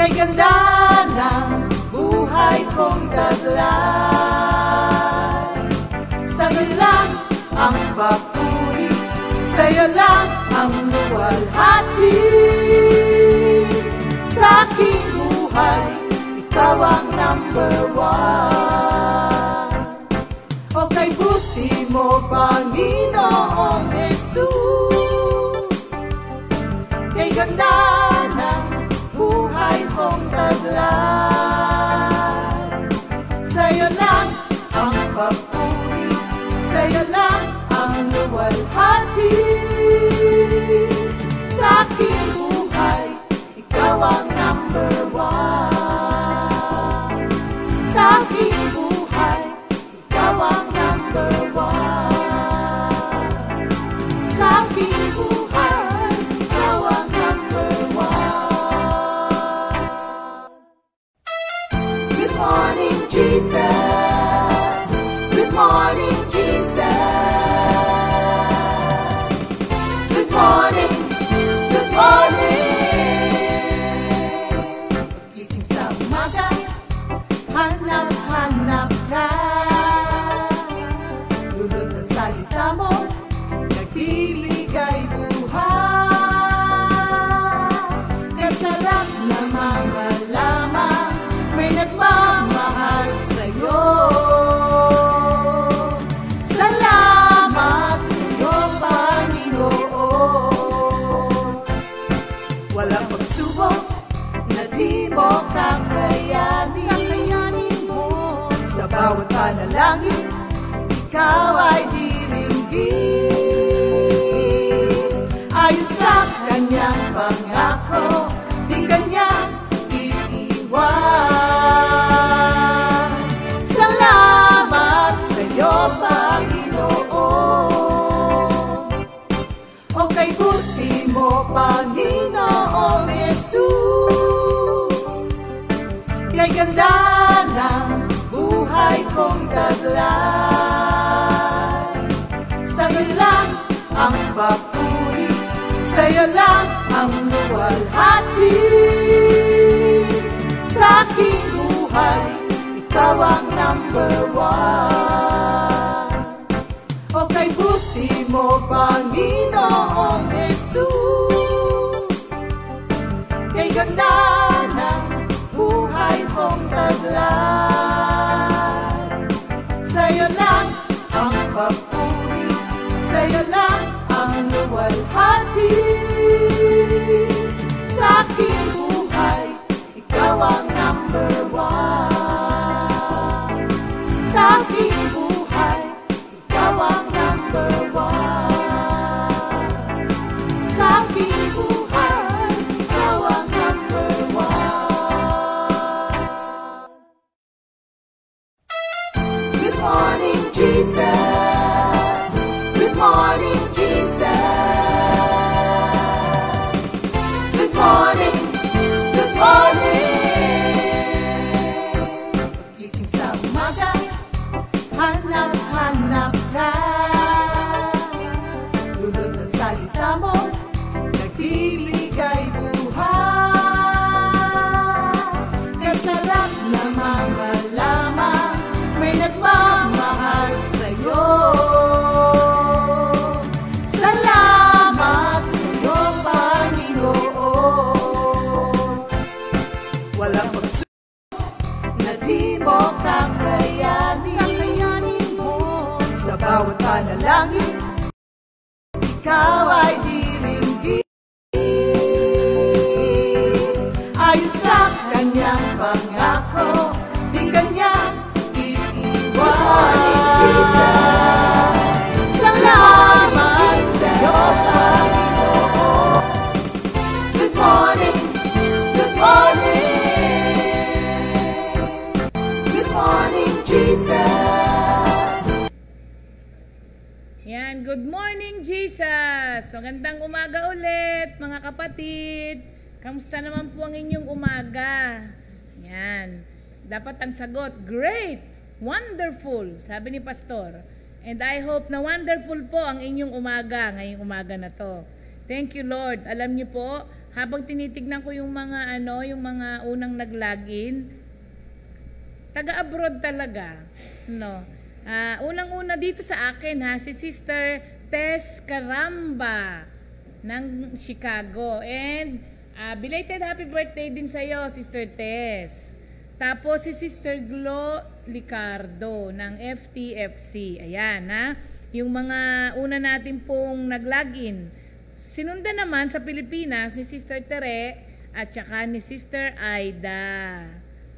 Kay ganda ng buhay kong taglay. Sa'yo lang ang papuri, sa'yo lang ang luwalhati. Sa aking buhay, ikaw ang number one. O kay buti mo, Panginoong Jesus, kay ganda ng buhay kong taglay. Sa'yo lang ang papuri, sa'yo lang ang luwalhati. Sa aking buhay, ikaw ang number one. Sa aking buhay, ikaw ang number one. Sa aking buhay, ikaw ang number one. Good morning, Jesus. Good morning, Jesus. Good morning, good morning. Gising sa umaga, hanap-hanap ka. Lunod na salita mo, nagbibigay buhay. Kasarap na mga lamang, may nagmamahal sa'yo. Salamat sa'yo, Panginoon. Walang pagsubok na di mo kakayanin mo. Sa bawat panalangin, ikaw ay diringgin. Ayon sa kanyang pangako, di kanyang iiwan. Salamat sa'yo, Panginoon. O kay buti mo, Panginoong Jesus, kay ganda ng buhay kong taglay. Sa'yo lang ang papuri, sa'yo lang ang luwalhati. Sa aking buhay, ikaw ang number one. O kay buti mo, Panginoong Jesus, kay ganda ng buhay kong taglay. Sa'yo lang ang papuri, sa'yo lang ang luwalhati. Sa aking buhay, ikaw ang number one. Sa aking buhay, ikaw ang number one. Sa aking buhay, ikaw ang number one. Good morning, Jesus. Good morning, Jesus. Good morning, good morning. Gising sa umaga, hanap-hanap ka. Lunod na salita mo, nagbibigay buhay. Kasarap na mga lamang, may nagmamahal sa'yo. Salamat sa'yo, Panginoon. Walang pagsubok na di mo kakayanin mo. Sa bawat panalangin, ikaw ay diringgin. Ayon sa kanyang pangako, di kanyang iiwan. Salamat sa'yo, Panginoon. Good morning, good morning. Good morning, Jesus. Yan, good morning, Jesus. Magandang umaga ulit, mga kapatid. Kamusta naman po ang inyong umaga? Yan. Dapat ang sagot, great, wonderful, sabi ni Pastor. And I hope na wonderful po ang inyong umaga, ngayong umaga na to. Thank you, Lord. Alam niyo po, habang tinitignan ko yung mga yung mga unang nag-login, taga-abroad talaga, no. Unang-una dito sa akin si Sister Tess Caramba ng Chicago. And belated happy birthday din sa iyo, Sister Tess. Tapos si Sister Glo Licardo ng FTFC. Ayan yung mga una natin pong nag-login. Sinundan naman sa Pilipinas ni Sister Tere at saka ni Sister Aida.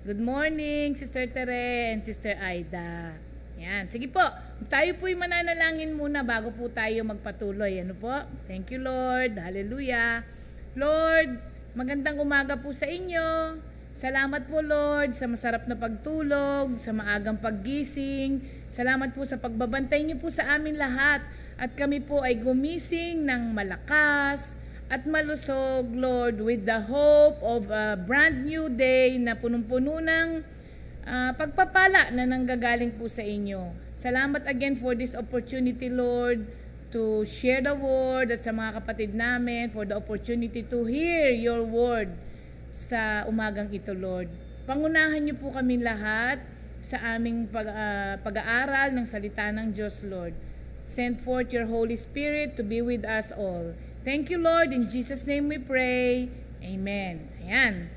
Good morning, Sister Tere and Sister Aida. Yan. Sige po, tayo po'y mananalangin muna bago po tayo magpatuloy. Ano po? Thank you, Lord. Hallelujah. Lord, magandang umaga po sa inyo. Salamat po, Lord, sa masarap na pagtulog, sa maagang paggising. Salamat po sa pagbabantay niyo po sa amin lahat. At kami po ay gumising ng malakas at malusog, Lord, with the hope of a brand new day na punong-puno ng pagpapala na nanggagaling po sa inyo. Salamat again for this opportunity, Lord, to share the word at sa mga kapatid namin for the opportunity to hear your word sa umagang ito, Lord. Pangunahan niyo po kami lahat sa aming pag-aaral ng salita ng Diyos, Lord. Send forth your Holy Spirit to be with us all. Thank you, Lord. In Jesus' name we pray. Amen. Ayan.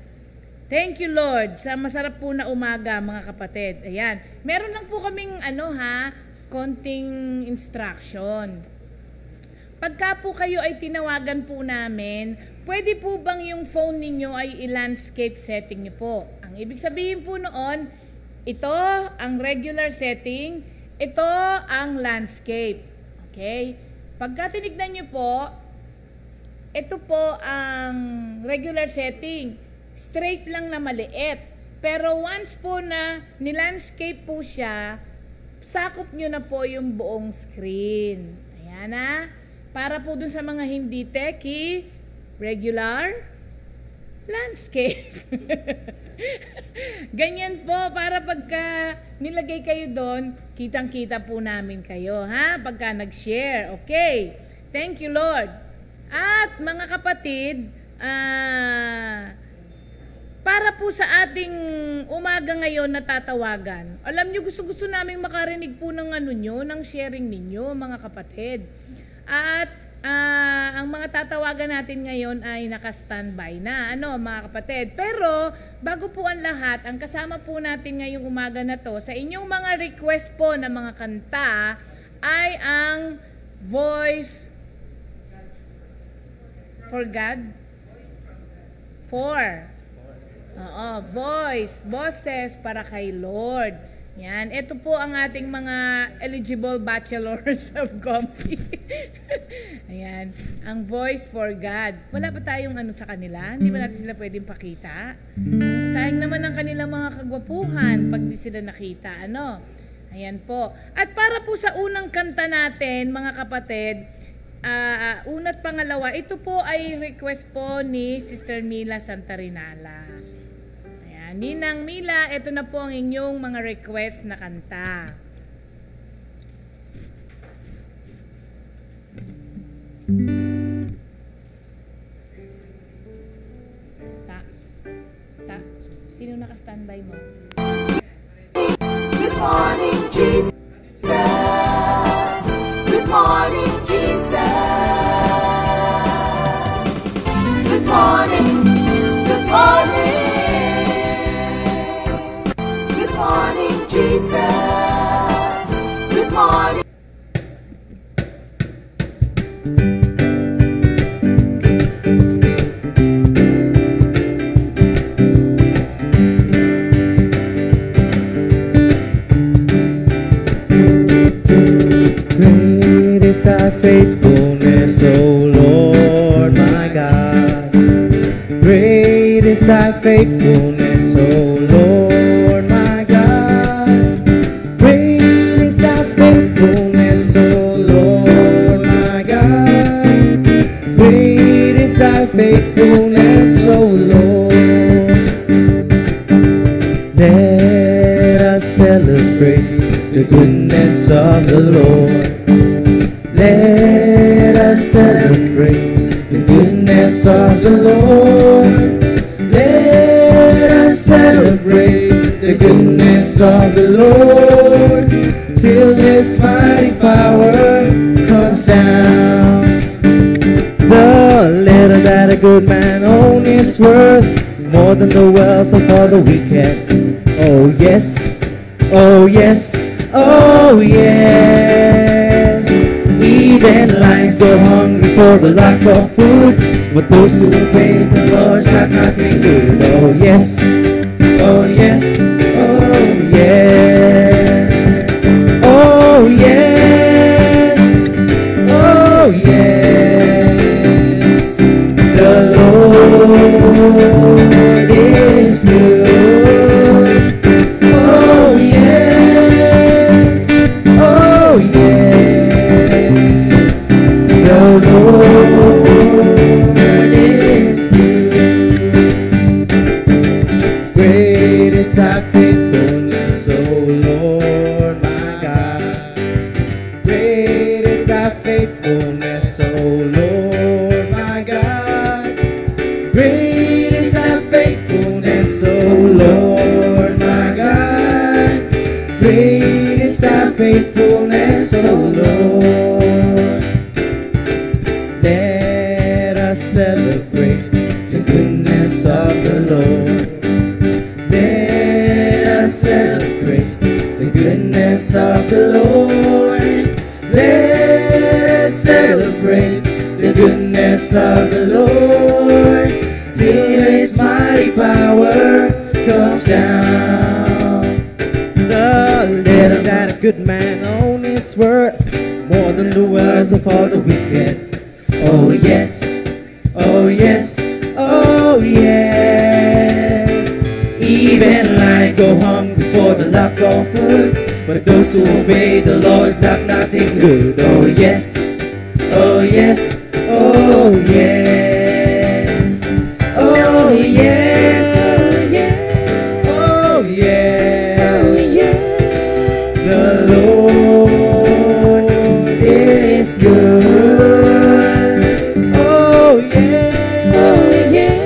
Thank you, Lord, sa masarap po na umaga, mga kapatid. Ayan. Meron lang po kaming konting instruction. Pagka po kayo ay tinawagan po namin, pwede po bang yung phone ninyo ay i-landscape setting niyo po? Ang ibig sabihin po noon, ito ang regular setting, ito ang landscape. Okay? Pagka tinignan niyo po, ito po ang regular setting. Straight lang na maliit. Pero once po na nilandscape po siya, sakop nyo na po yung buong screen. Ayan Para po dun sa mga hindi techie, regular landscape. Ganyan po, para pagka nilagay kayo doon, kitang-kita po namin kayo, pagka nag-share. Okay. Thank you, Lord. At mga kapatid, para po sa ating umaga ngayon na tatawagan. Alam nyo, gusto-gusto namin makarinig po ng ng sharing ninyo, mga kapatid. At ang mga tatawagan natin ngayon ay naka-standby na, mga kapatid. Pero, bago po ang lahat, ang kasama po natin ngayong umaga na to, sa inyong mga request po na mga kanta, ay ang Voice for God? Boses para kay Lord. Yan, ito po ang ating mga eligible bachelors of comedy. Ayan, ang Voice for God. Wala pa tayong sa kanila? Hindi ba natin sila pwedeng pakita? Sayang naman ang kanilang mga kagwapuhan pag di sila nakita, Ayan po. At para po sa unang kanta natin, mga kapatid, una't pangalawa, ito po ay request po ni Sister Mila Santarinala. Ayan, Ninang Mila, ito na po ang inyong mga request na kanta. Sino naka-standby mo? Good morning, Jesus. Good morning, Jesus. Good morning. Good morning. Good morning, Jesus. Good morning. Great is thy faithfulness, O Lord my God. Great is thy faithfulness, O Lord my God. Great is thy faithfulness, O Lord my God. Great is thy faithfulness, O Lord. Let us celebrate the goodness of the Lord. Let us celebrate the goodness goodness of the Lord. Let us celebrate the goodness of the Lord till His mighty power comes down. The little that a good man owns is worth more than the wealth of all the wicked. Oh yes, oh yes, oh yes. Even lions go hungry for the lack of food, but those who obey the Lord lack nothing good. Oh yes, oh yes, oh yes, oh yes, oh yes. The Lord is good. Oh yes, oh yes. The Lord is good. Great is thy faithfulness, O Lord my God. Great is thy faithfulness, O Lord my God. Great is thy faithfulness, O Lord my God. Great is thy faithfulness, O Lord. Let us celebrate the goodness of the Lord. Let us celebrate the goodness of the Lord. Let us celebrate the goodness of the Lord till His mighty power comes down. The little that a good man owns is worth more than the wealth of all the wicked. Oh yes, oh yes, oh yes. Even lions go hungry for the lack of food, but those who obey the Lord lack nothing good. Oh yes, oh yes, oh yes, oh yes, oh yes, oh yes. The Lord is good. Oh yeah, oh yeah,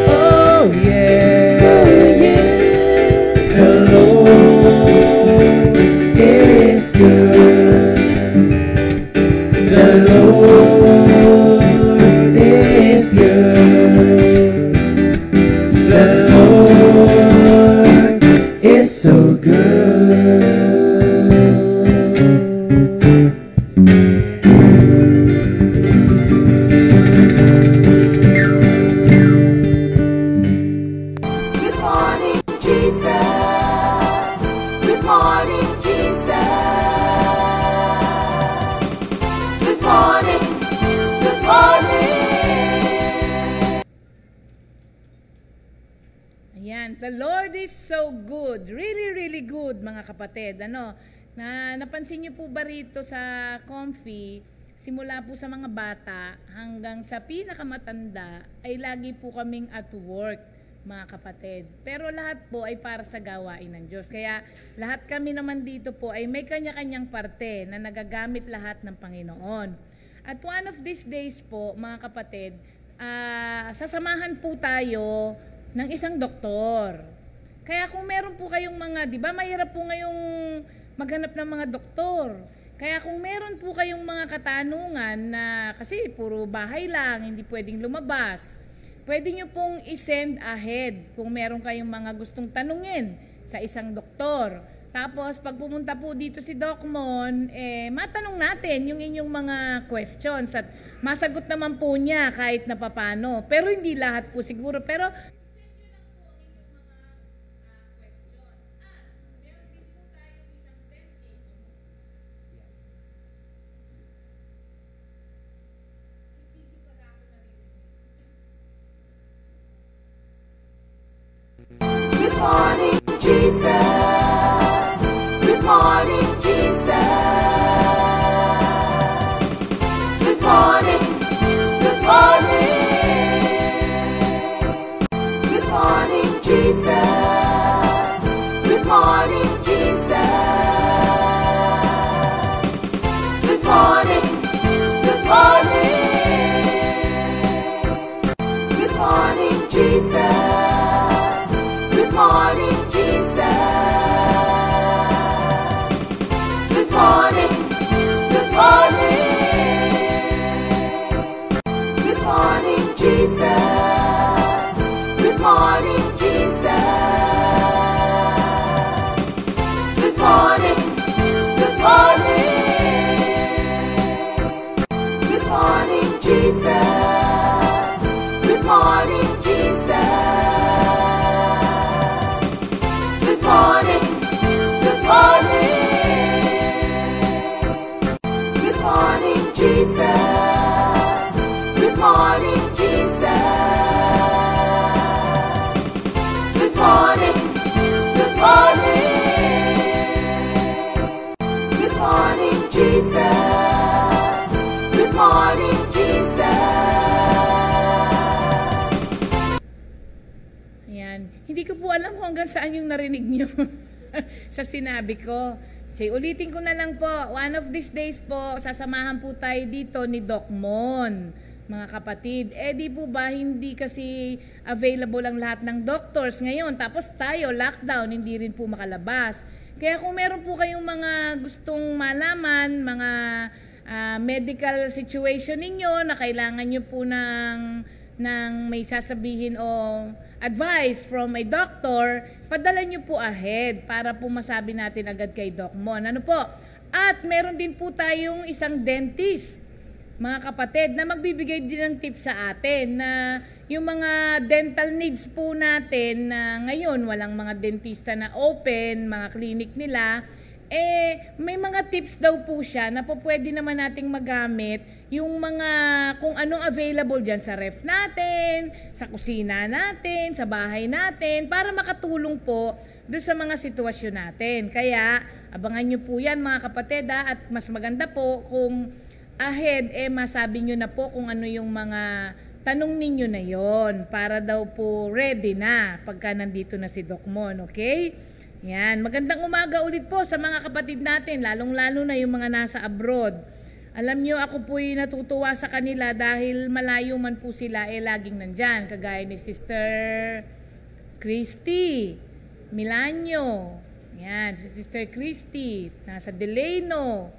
oh yeah, oh yeah. The Lord is good. The Lord is good. The Lord is so good. Good morning, Jesus. Good morning, Jesus. Good morning, good morning. Ayan, the Lord is so good. Really, really good, mga kapatid. Ano, napansin niyo po ba rito sa Comfy, simula po sa mga bata hanggang sa pinakamatanda, ay lagi po kaming at work, mga kapatid. Pero lahat po ay para sa gawain ng Diyos. Kaya lahat kami naman dito po ay may kanya-kanyang parte na nagagamit lahat ng Panginoon. At one of these days po, mga kapatid, sasamahan po tayo ng isang doktor. Kaya kung meron po kayong mga, di ba, mahirap po ngayong maghanap ng mga doktor. Kaya kung meron po kayong mga katanungan na kasi puro bahay lang, hindi pwedeng lumabas, pwede nyo pong i-send ahead kung meron kayong mga gustong tanungin sa isang doktor. Tapos pag pumunta po dito si Doc Mon, matanong natin yung inyong mga questions at masagot naman po niya kahit na papano. Pero hindi lahat po siguro. Pero Good morning, Jesus. Good morning, Jesus. Good morning, good morning. Good morning, Jesus. Good morning, Jesus. Good morning, good morning. morning, Jesus. Good morning, Jesus. Good morning. Good morning. Good morning, Jesus. Good morning, Jesus. Ayan. Hindi ko po alam kung hanggang saan yung narinig nyo sa sinabi ko. Kasi ulitin ko na lang po, one of these days po, sasamahan po tayo dito ni Doc Mon, mga kapatid. Di po ba hindi kasi available ang lahat ng doctors ngayon? Tapos tayo, lockdown, hindi rin po makalabas. Kaya kung meron po kayong mga gustong malaman, mga medical situation ninyo na kailangan nyo po ng may sasabihin o advice from a doctor, padala nyo po ahead para po masabi natin agad kay Doc Mon. Ano po? At meron din po tayong isang dentist, mga kapatid, na magbibigay din ng tips sa atin na yung mga dental needs po natin na ngayon walang mga dentista na open, mga clinic nila, may mga tips daw po siya na po pwede naman nating magamit yung mga kung anong available dyan sa ref natin, sa kusina natin, sa bahay natin, para makatulong po doon sa mga sitwasyon natin. Kaya abangan nyo po yan mga kapatid, at mas maganda po kung ahead masabi nyo na po kung ano yung mga tanong ninyo na yon para daw po ready na pagka nandito na si Doc Mon, okay? Yan, magandang umaga ulit po sa mga kapatid natin, lalong-lalo na yung mga nasa abroad. Alam nyo, ako po'y natutuwa sa kanila dahil malayo man po sila, laging nandyan. Kagaya ni Sister Christy Milanyo. Yan, si Sister Christy, nasa Delano.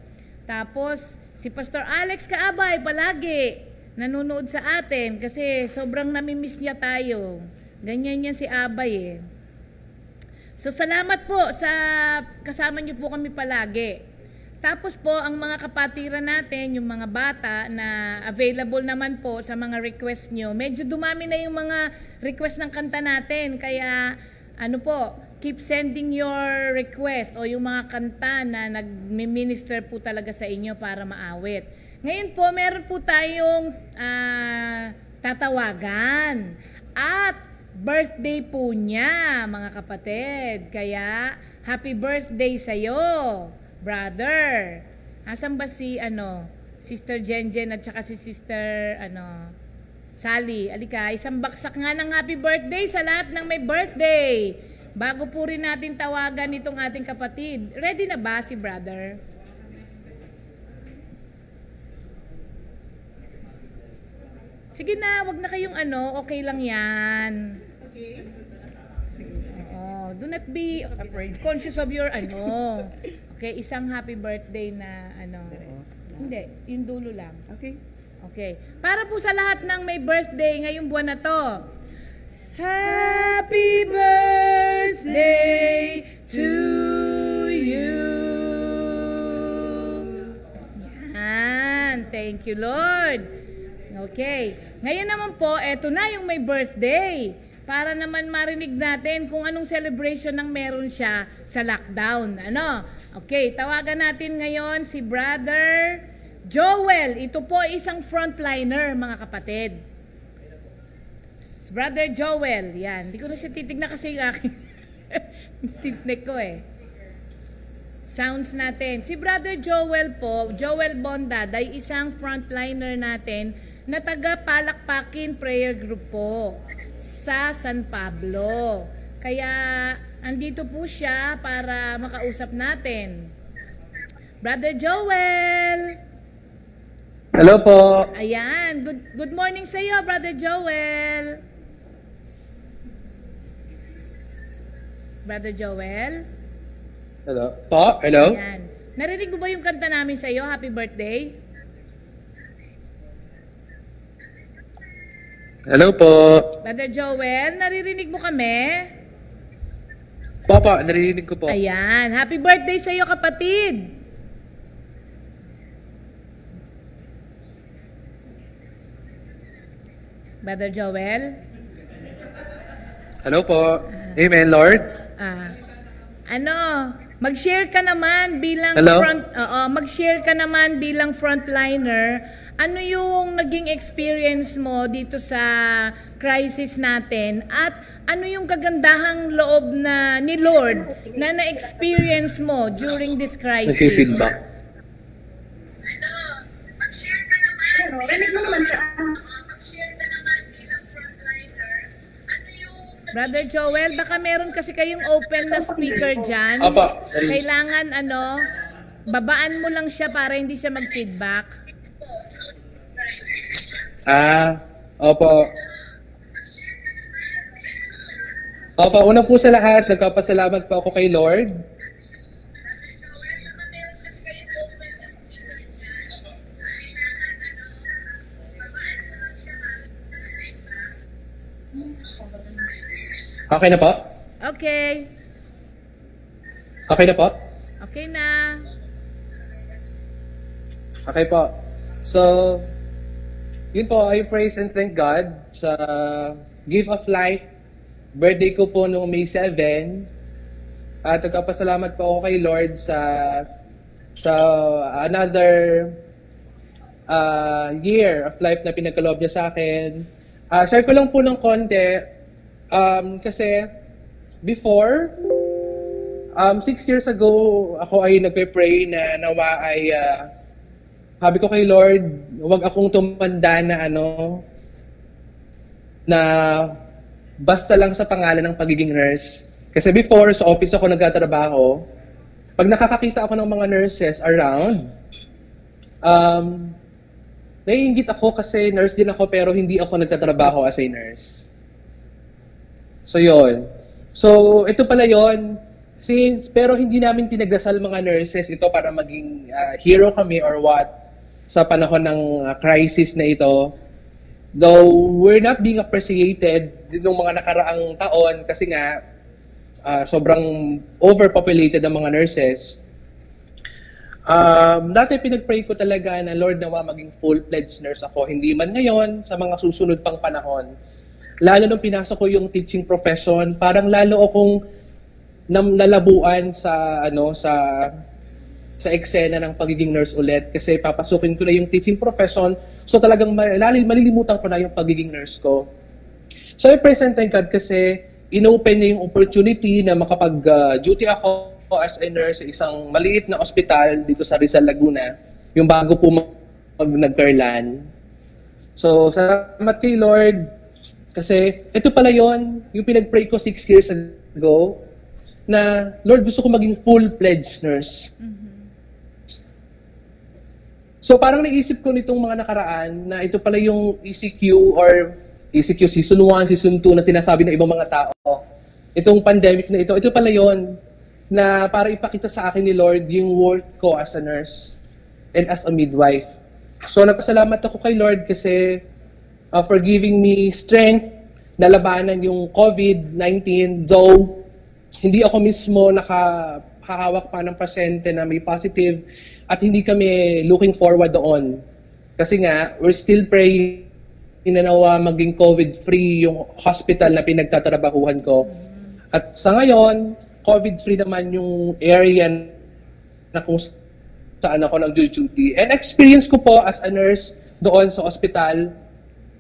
Tapos, si Pastor Alex Kaabay, palagi nanonood sa atin kasi sobrang namimiss niya tayo. Ganyan yan si Abay So, salamat po sa kasama niyo po kami palagi. Tapos po, ang mga kapatiran natin, yung mga bata na available naman po sa mga request nyo, medyo dumami na yung mga request ng kanta natin. Kaya, ano po, keep sending your request o yung mga kanta na nag-minister po talaga sa inyo para maawit. Ngayon po, meron po tayong tatawagan. At birthday po niya, mga kapatid. Kaya, happy birthday sa'yo, brother. Asan ba si, Sister Jenjen at saka si Sister, Sally? Alika, isang baksak nga ng happy birthday sa lahat ng may birthday. Bago po rin natin tawagan itong ating kapatid. Ready na ba si brother? Sige na, wag na kayong okay lang yan. Okay. Do not be conscious of your Okay, isang happy birthday na Hindi, yung dulo lang. Okay. Okay. Para po sa lahat ng may birthday ngayong buwan na to. Happy birthday to you. Yan. Thank you, Lord. Okay. Ngayon naman po, eto na yung may birthday. Para naman marinig natin kung anong celebration ang meron siya sa lockdown. Okay, tawagan natin ngayon si Brother Joel. Ito po isang frontliner, mga kapatid. Brother Joel, yan. Hindi ko na siya titignan kasi yung aking stiff neck ko Sounds natin. Si Brother Joel po, Joel Bondad, ay isang frontliner natin na taga-Palakpakin Prayer Group po sa San Pablo. Kaya, andito po siya para makausap natin. Brother Joel! Hello po! Ayan, good morning sa iyo, Brother Joel! Brother Joel? Hello? Po? Hello? Ayan. Narinig mo ba yung kanta namin sa iyo? Happy birthday? Hello po! Brother Joel, naririnig mo kami? Papa, naririnig ko po. Ayan, happy birthday sa iyo, kapatid! Brother Joel? Hello po. Amen, Lord. Mag-share ka naman bilang Hello? mag-share ka naman bilang frontliner. Ano yung naging experience mo dito sa crisis natin at ano yung kagandahang loob na ni Lord na na-experience mo during this crisis? Nag-feedback. Mag-share ka naman. Rinig mo naman siya. Mag-share ka naman bilang frontliner. Ano yung Brother Joel, baka meron kasi kayong open na speaker dyan. Opo. Kailangan babaan mo lang siya para hindi siya mag-feedback. Opo. Opo, una po sa lahat, nagpapasalamat po ako kay Lord. Okay na po? Okay. Okay na po? Okay na. Okay po. So, yun po, I praise and thank God sa gift of life. Birthday ko po noong May 7. At nagpapasalamat po ako kay Lord sa another year of life na pinagkaloob niya sa akin. Share ko lang po ng konti. Kasi before, 6 years ago, ako ay nagpe-pray na nawa ay sabi ko kay Lord, huwag akong tumanda na na basta lang sa pangalan ng pagiging nurse. Kasi before, sa office ako nagtatrabaho, pag nakakakita ako ng mga nurses around, naiinggit ako kasi nurse din ako pero hindi ako nagtatrabaho as a nurse. So, yun. So, ito pala yun. Pero hindi namin pinagdasal mga nurses ito para maging hero kami or what sa panahon ng crisis na ito. Though we're not being appreciated nung mga nakaraang taon kasi nga sobrang overpopulated ang mga nurses. Dati pinag-pray ko talaga na Lord nawa maging full-fledged nurse ako. Hindi man ngayon, sa mga susunod pang panahon. Lalo nung pinasok ko yung teaching profession, parang lalo akong nalabuan sa eksena ng pagiging nurse ulit kasi papasukin ko na yung teaching profession, so talagang malilimutan ko na yung pagiging nurse ko. So I present thank God kasi inopen niya yung opportunity na makapag-duty ako as a nurse sa isang maliit na ospital dito sa Rizal, Laguna, yung bago po nag-Carlan. So salamat kay Lord. Kasi ito pala yon yung pinag-pray ko 6 years ago, na Lord, gusto ko maging full-fledged nurse. Mm-hmm. So parang naisip ko nitong mga nakaraan na ito pala yung ECQ or ECQ Season 1, Season 2 na sinasabi ng ibang mga tao. Itong pandemic na ito pala yon na para ipakita sa akin ni Lord yung worth ko as a nurse and as a midwife. So nagpasalamat ako kay Lord kasi for giving me strength na labanan yung COVID-19, though hindi ako mismo nakahawak pa ng pasyente na may positive at hindi kami looking forward doon. Kasi nga, we're still praying na nawa maging COVID-free yung hospital na pinagtatrabahuhan ko. At sa ngayon, COVID-free naman yung area na kung saan ako nag-duty. And experience ko po as a nurse doon sa hospital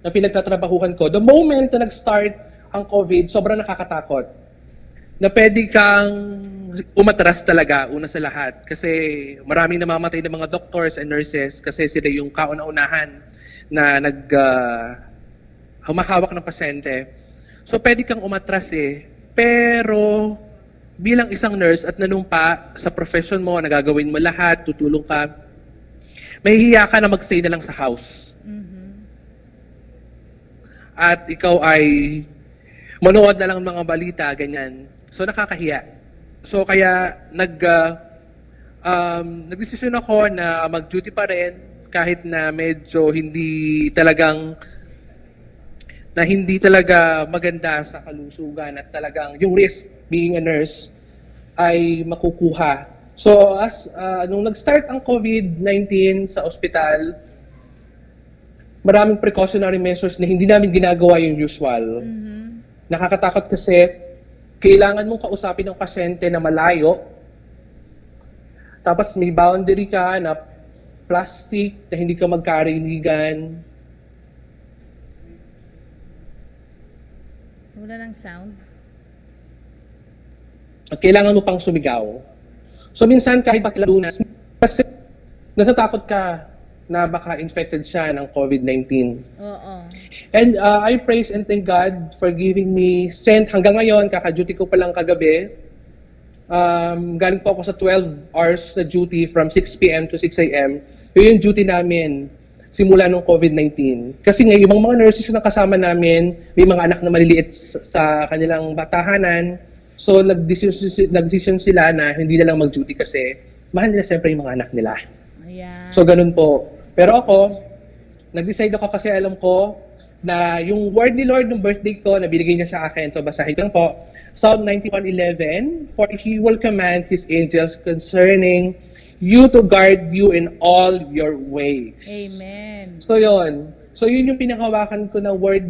na pinagtatrabahuhan ko, the moment na nag-start ang COVID, sobrang nakakatakot. Na pwede kang umatras talaga, una sa lahat. Kasi maraming namamatay ng mga doctors and nurses kasi sila yung kauna-unahan na humahawak ng pasyente. So pwede kang umatras Pero bilang isang nurse at nanumpa sa profession mo, nagagawin mo lahat, tutulong ka, mahihiya ka na mag-stay na lang sa house. Mm-hmm. At ikaw ay manood na lang ng mga balita, ganyan. So nakakahiya. So kaya nagdesisyon ako na mag-duty pa rin kahit na medyo hindi talaga maganda sa kalusugan at talagang yung risk being a nurse ay makukuha. So nung nag-start ang COVID-19 sa ospital, maraming precautionary measures na hindi namin ginagawa yung usual. Mm-hmm. Nakakatakot kasi kailangan mong kausapin ng pasyente na malayo Tapos may boundary ka na plastic na hindi ka magkariligan. Wala ng sound. At kailangan mo pang sumigaw. So minsan kahit pakilalunas, kasi natatakot ka na baka infected siya ng COVID-19. Oo. And I praise and thank God for giving me strength. Hanggang ngayon, kaka-duty ko pa lang kagabi. Galing po ako sa 12 hours na duty from 6 p.m. to 6 a.m. Yun yung duty namin simula nung COVID-19. Kasi ngayon, yung mga nurses na kasama namin, may mga anak na maliliit sa kanilang batahanan. So, nag-decision sila na hindi na lang mag-duty kasi mahal nila siyempre yung mga anak nila. Ayan. So, ganun po. Pero ako, nag-decide ako kasi alam ko na yung word ni Lord ng birthday ko na binigay niya sa akin, to basahin lang po, Psalm 91:11, for He will command His angels concerning you to guard you in all your ways. Amen. So yun. So yun yung pinakawakan ko na word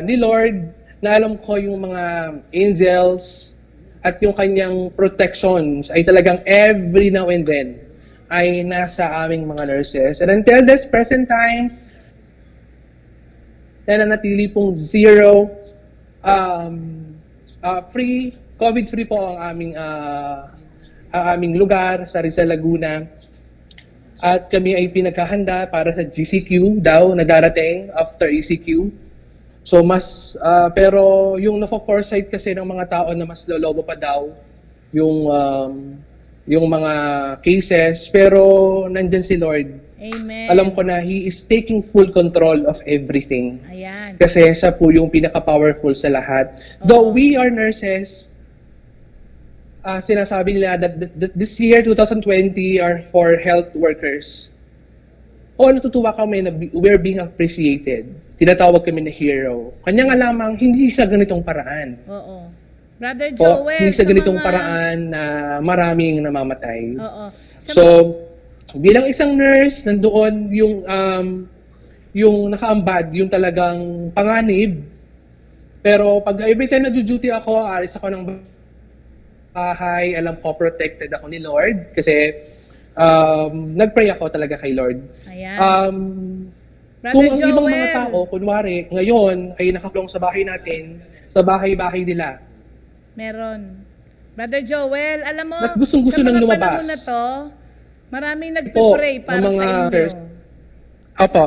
ni Lord, na alam ko yung mga angels at yung kanyang protections ay talagang every now and then ay nasa aming mga nurses. And until this present time, nananatili pong zero, free, COVID-free po ang aming lugar sa Rizal, Laguna. At kami ay pinagkahanda para sa GCQ daw na darating after ECQ. So pero yung na-foresight kasi ng mga tao na mas lolobo pa daw yung mga cases, pero nandyan si Lord. Amen. Alam ko na He is taking full control of everything. Ayan. Kasi siya po yung pinaka-powerful sa lahat. Though we are nurses, sinasabi nila that this year, 2020, are for health workers. Natutuwa kami na we're being appreciated. Tinatawag kami na hero. Kanya nga lamang, hindi sa ganitong paraan. Oo. Brother Joel, hindi sa ganitong paraan na maraming namamatay. Oo. So, bilang isang nurse, nandoon yung nakaambad, yung talagang panganib. Pero pag every time na-duty ako, alis ako ng bahay, alam ko protected ako ni Lord. Kasi nag-pray ako talaga kay Lord. Ayan. Kung ang ibang mga tao, kunwari, ngayon ay nakakulong sa bahay natin, sa bahay-bahay nila. Meron. Brother Joel, alam mo, at gustong-gusto sa mga nang lumabas. panahon na to, maraming nagpe-pray para sa inyo. Opo.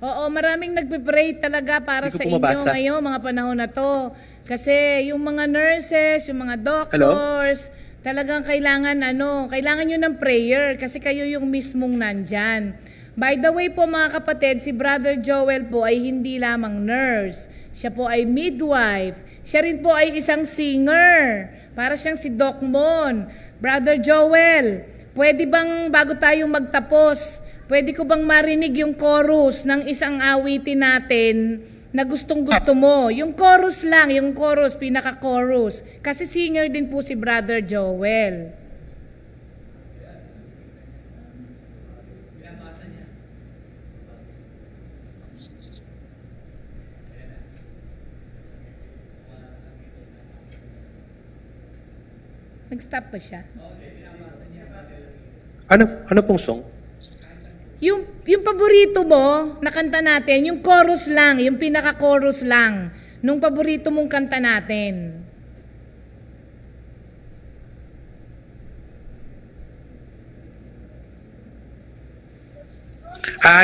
Oo, maraming nagpe-pray talaga para sa inyo ngayon, mga panahon na to. Kasi yung mga nurses, yung mga doctors, talagang kailangan nyo ng prayer kasi kayo yung mismong nandyan. By the way po mga kapatid, si Brother Joel po ay hindi lamang nurse. Siya po ay midwife. Siya rin po ay isang singer. Para siyang si Doc Mon. Brother Joel, pwede bang bago tayong magtapos, pwede ko bang marinig yung chorus ng isang awitin natin na gustong-gusto mo? Yung chorus lang, yung chorus, pinaka-chorus. Kasi singer din po si Brother Joel. Nag-stop pa siya. Ano pong song? Yung paborito mo na kanta natin, yung chorus lang, yung pinaka-chorus lang, nung paborito mong kanta natin.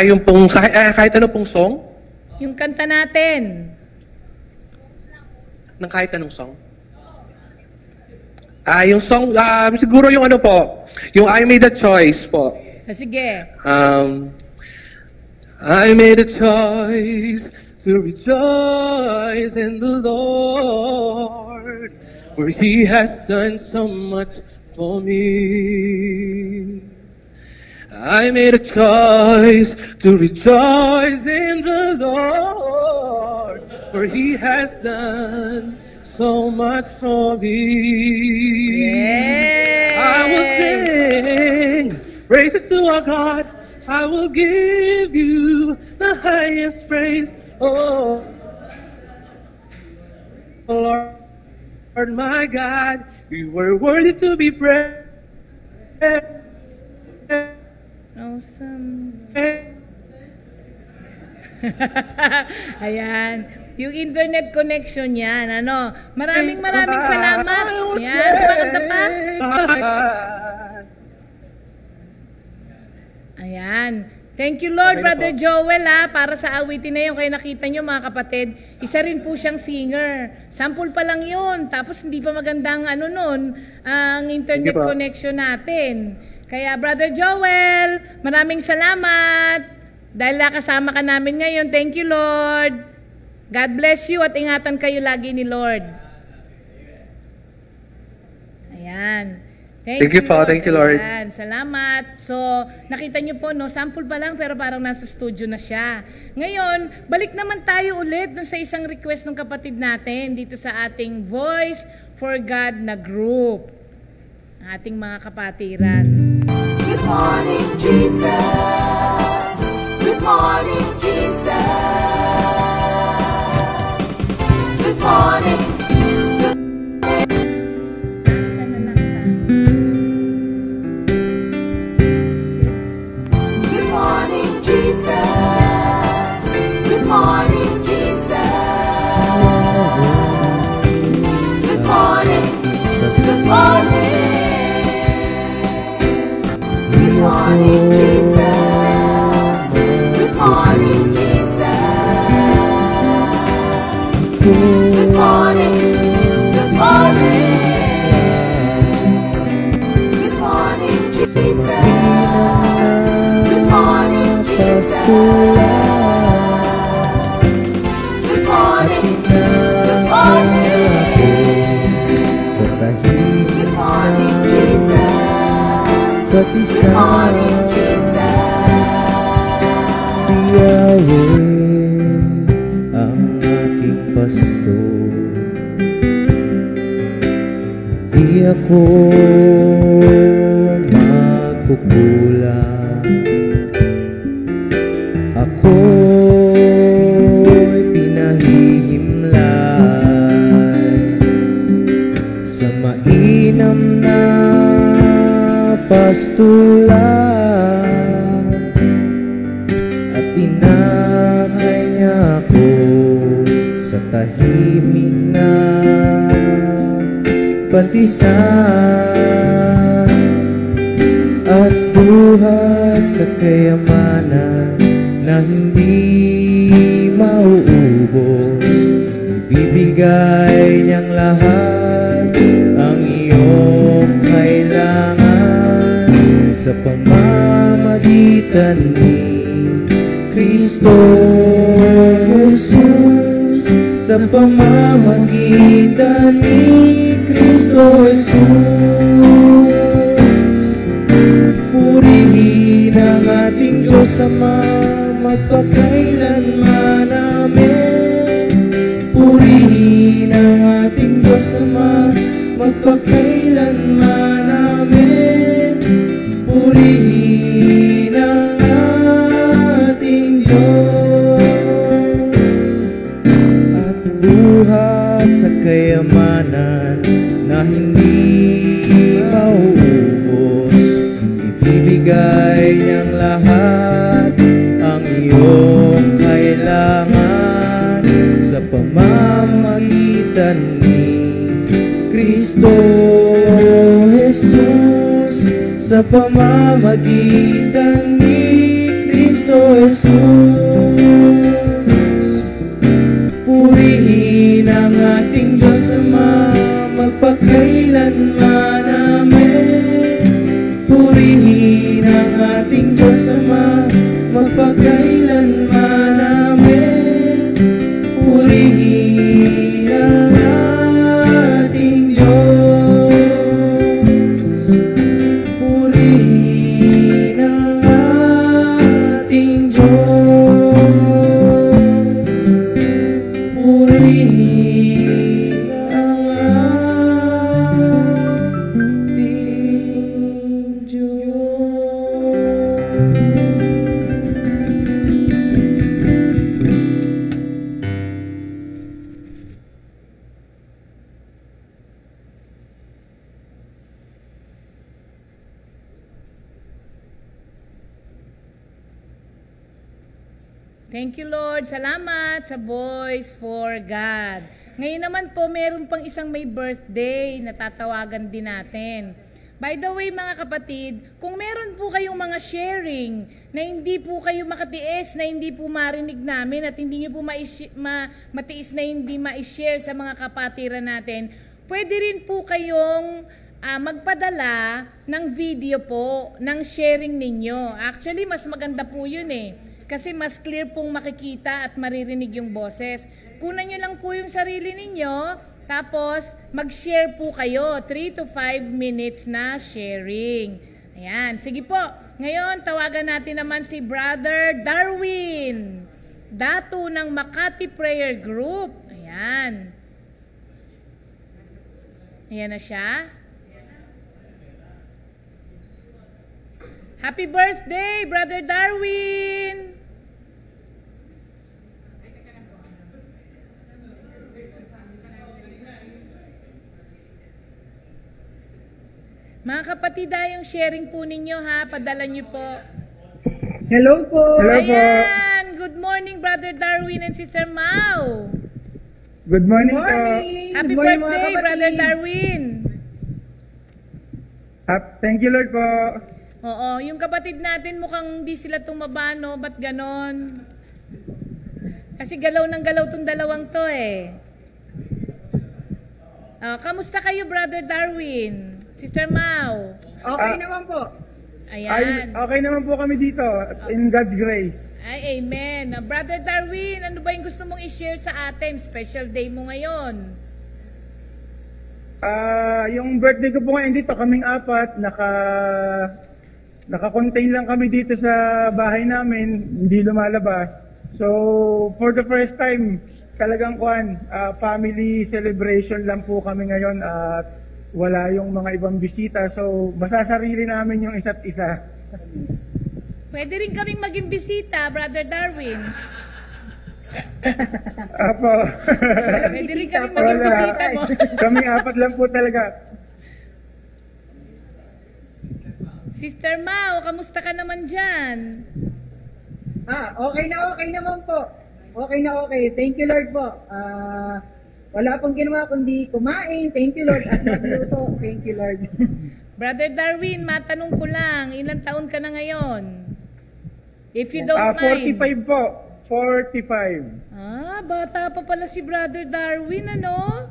Yung pong, kahit ano pong song? Yung kanta natin. Ng kahit anong song? Yung song, siguro yung ano po, yung I Made a Choice po. Sige. I made a choice to rejoice in the Lord, for He has done so much for me. I made a choice to rejoice in the Lord, for He has done so much for me. Yes. I will sing praises to our God. I will give you the highest praise. Oh, Lord my God, you were worthy to be praised. Awesome. Ayan. Yung internet connection yan, ano. Maraming salamat. Ayan, kumakanta pa. Ayan. Thank you Lord, Brother Joel para sa awitin na yun. Kaya nakita nyo mga kapatid, isa rin po siyang singer. Sample pa lang yun. Tapos hindi pa magandang ang internet connection natin. Kaya Brother Joel, maraming salamat. Dahil kasama ka namin ngayon. Thank you Lord. God bless you at ingatan kayo lagi ni Lord. Ayan. Thank you po. Thank you, Lord. Ayan. Salamat. So, nakita niyo po, sample pa lang pero parang nasa studio na siya. Ngayon, balik naman tayo ulit dun sa isang request ng kapatid natin dito sa ating Voice for God na group. Ang ating mga kapatiran. Good morning, Jesus. Good morning, Jesus. Good morning. Good morning, Jesus. Good morning, Jesus. Good morning. Good morning. Good morning, Jesus. Good morning, Jesus. Good morning. Good morning. Good morning, Jesus. Good morning, Jesus. Good morning. Good morning. Good morning, Jesus. Good morning, Jesus. Si Yahweh ang aking pastor, hindi ako magkukulang. Ako'y pinahihimlay sa mainam na pastulan at tinakay niya ako sa tahimik na batisan at buhat sa kayamanan na hindi mauubos. Ibibigay niyang lahat ang iyong kailangan sa pamamagitan ni Kristo Jesus. Sa pamamagitan ni Kristo Jesus. Purihin ang ating Diyos Ama magpakailanman. Amen. Purihin ang ating Diyos Ama magpakailanman. Amen. Purihin ang ating Diyos at buhat sa kayamanan na hindi mauubos. Ibibigay niyang lahat ang iyong kailangan sa pamamagitan ni Kristo Jesus. Sa pamamagitan ni Kristo Jesus. Purihin ang ating Diyos Ama magpakailanman. Amen. Purihin ang ating Diyos Ama magpakailanman. Amen. Purihin ang ating Diyos. Purihin ang ating Diyos. Purihin ang Thank you, Lord. Salamat sa Voice for God. Ngayon naman po, meron pang isang may birthday na tatawagan din natin. By the way, mga kapatid, kung meron po kayong mga sharing na hindi po kayo makatiis, na hindi po marinig namin at hindi nyo po matiis na hindi ma-share sa mga kapatiran natin, pwede rin po kayong magpadala ng video po ng sharing ninyo. Actually, mas maganda po yun eh. Kasi mas clear pong makikita at maririnig yung boses. Kunan nyo lang po yung sarili ninyo, tapos mag-share po kayo, 3 to 5 minutes na sharing. Ayan, sige po. Ngayon, tawagan natin naman si Brother Darwin, dato ng Makati Prayer Group. Ayan. Ayan na siya. Happy birthday, Brother Darwin! Mga kapatid, yung sharing po ninyo ha, padala nyo po. Hello po. Ayan, good morning Brother Darwin and Sister Mau. Good morning, po. Happy Good morning, birthday, mga kapatid. Brother Darwin. Thank you, Lord po. Oo, yung kapatid natin mukhang di sila tumaba, no? Ba't ganon? Kasi galaw ng galaw tong dalawang to eh. Kamusta kayo, Brother Darwin? Sister Mau? Okay naman po. Ayan. Okay naman po kami dito, in God's grace. Ay, amen. Brother Darwin, ano ba yung gusto mong i-share sa atin? Special day mo ngayon. Yung birthday ko po ngayon dito, kaming apat, naka-contain lang kami dito sa bahay namin, hindi lumalabas. So, for the first time, talagang family celebration lang po kami ngayon at wala yung mga ibang bisita. So, masasarili namin yung isa't isa. Pwede rin kaming maging bisita, Brother Darwin. Apo. Pwede rin kaming maging bisita mo. Kami apat lang po talaga. Sister Mau, kamusta ka naman dyan? Okay naman po. Okay. Thank you, Lord po. Wala pong ginawa kundi kumain. Thank you, Lord. At magluto. Thank you, Lord. Brother Darwin, matanong ko lang, ilang taon ka na ngayon? If you don't mind. 45 po. 45. Bata pa pala si Brother Darwin, ano?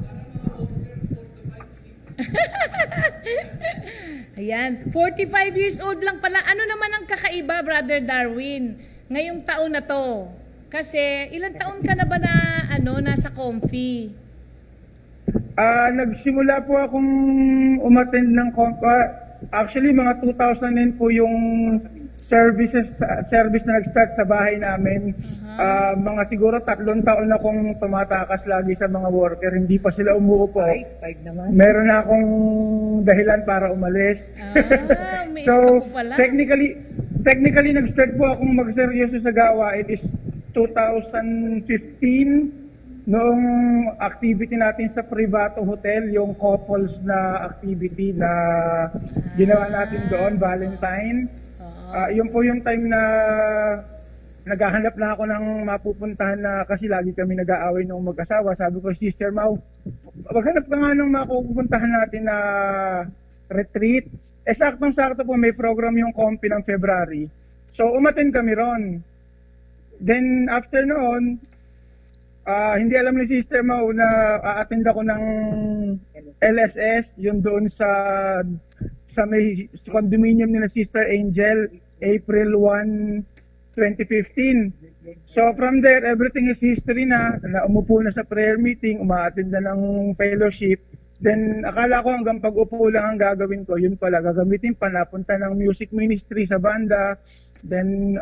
Ayan, 45 years old lang pala. Ano naman ang kakaiba, Brother Darwin, ngayong taon na to? Kasi ilang taon ka na ba na nasa Comfy? Nagsimula po akong umattend ng actually mga 2009 po yung service na nag-start sa bahay namin. Mga siguro 3 taon na akong tumatakas lagi sa mga worker, hindi pa sila umuupo. 5 naman. Meron na akong dahilan para umalis. May So, iska po pala. technically nag-start po akong magseryoso sa gawain is 2015. Noong activity natin sa Privato Hotel, yung couples na activity na ginawa natin doon, Valentine. Yun po yung time na naghahanap na ako ng mapupuntahan na kasi lagi kami nag-aaway ng mag-asawa. Sabi ko, Sister Mau, maghanap ka nga ng mapupuntahan natin na retreat. Saktong-sakto po, may program yung Comfy ng February. So, umattend kami ron. Then, after noon, hindi alam ni Sister Mau na a-attend ako ng LSS, yun doon sa may condominium ni na Sister Angel, April 1, 2015. So from there, everything is history na umupo na sa prayer meeting, uma-attend na ng fellowship. Then akala ko hanggang pag-upo lang ang gagawin ko, yun pala, gagamitin pa, napunta ng music ministry sa banda. Then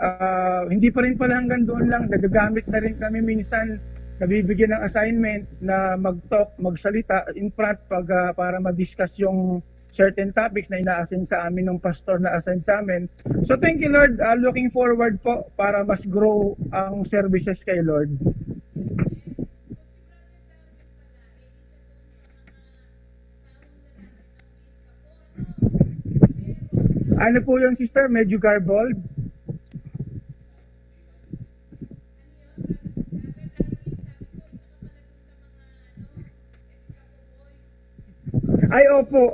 hindi pa rin pala hanggang doon lang, nagagamit na rin kami minsan, nabibigyan ng assignment na mag-talk, magsalita in front para ma-discuss yung certain topics na ina-assign sa amin ng pastor na assign sa amin. So thank you, Lord. Looking forward po para mas grow ang services kay Lord. Ano po yung sister? Medyo garbled? Ay, opo.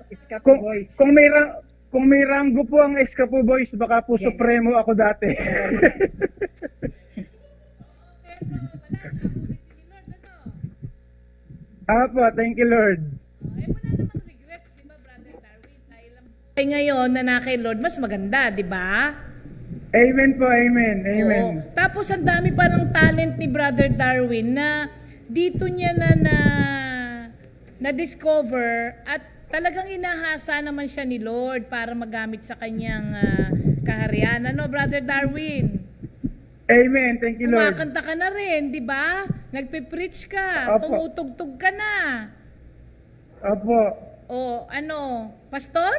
Escapo Boys. Kung may ranggo po ang Escapo Boys, baka po supremo ako dati. Apo, thank you, Lord. Ay, wala namang regrets, di ba, Brother Darwin? Dahil lang ay ngayon na kay Lord, mas maganda, di ba? Amen po, amen. Oo. Tapos ang dami pa ng talent ni Brother Darwin na dito niya na discover at talagang inahasa naman siya ni Lord para magamit sa kanyang kaharian. Ano, Brother Darwin? Amen, thank you, Lord. Kumakanta ka na rin, di ba? Nagpe-preach ka, Opo. tumutugtog ka na. Opo. O, ano, pastor?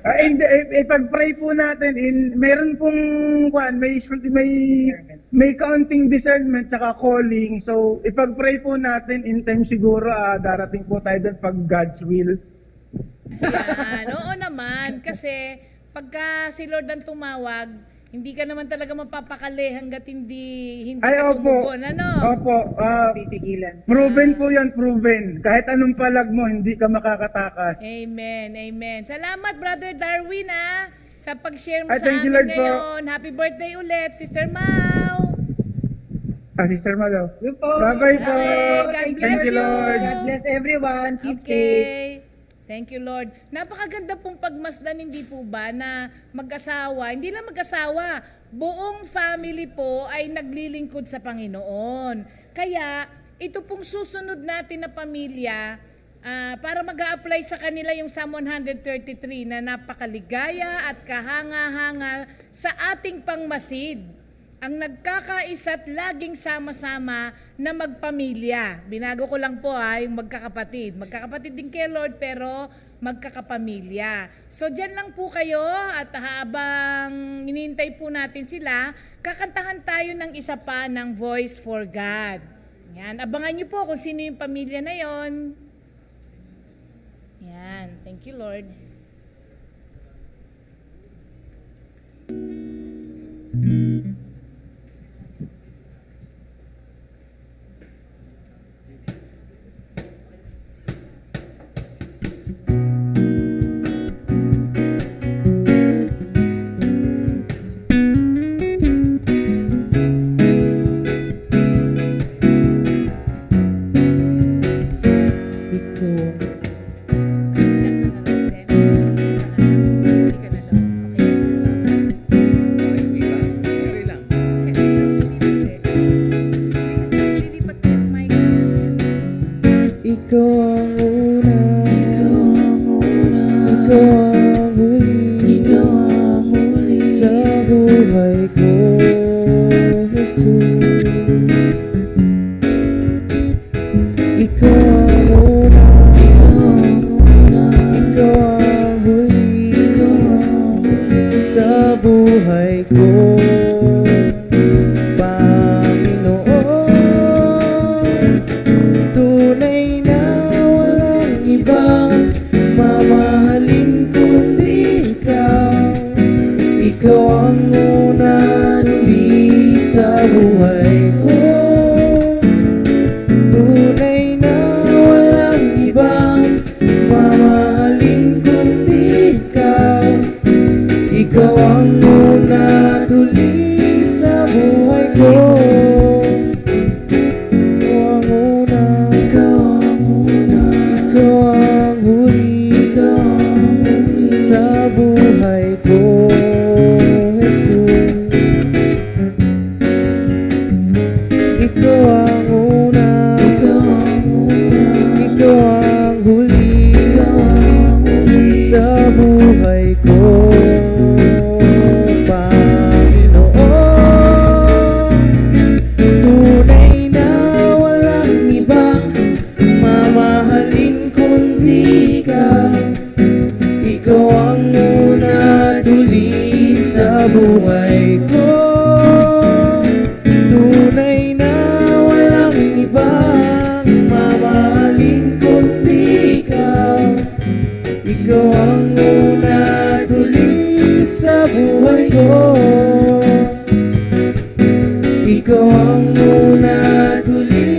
Hindi, ipag-pray po natin. Meron pong may kaunting discernment tsaka calling. So, ipag-pray po natin in time siguro darating po tayo doon pag God's will. Yan, oo naman. Kasi pagka si Lord ang tumawag, hindi ka naman talaga mapapakali hanggat hindi ka tumugon. Ano? Opo. Pipigilan. Proven po yan, proven. Kahit anong palag mo, hindi ka makakatakas. Amen, amen. Salamat, Brother Darwin, sa pag-share mo sa thank you, amin Lord, ngayon. Happy birthday ulit, Sister Mau. Sister Malo. Yun po. Bye-bye po. God bless Thank you, you. Lord. God bless everyone. Keep safe. Okay. Thank you, Lord. Napakaganda pong pagmasdan, hindi po ba, na mag-asawa, hindi lang mag-asawa, buong family po ay naglilingkod sa Panginoon. Kaya, ito pong susunod natin na pamilya, para mag-a-apply sa kanila yung Psalm 133 na napakaligaya at kahanga-hanga sa ating pangmasid. Ang nagkakaisa't laging sama-sama na magpamilya. Binago ko lang po yung magkakapatid. Magkakapatid din kay Lord pero magkakapamilya. So dyan lang po kayo at habang hinihintay po natin sila, kakantahan tayo ng isa pa ng Voice for God. Yan. Abangan nyo po kung sino yung pamilya na yon. Yan. Thank you, Lord. Ikaw ang una, tuloy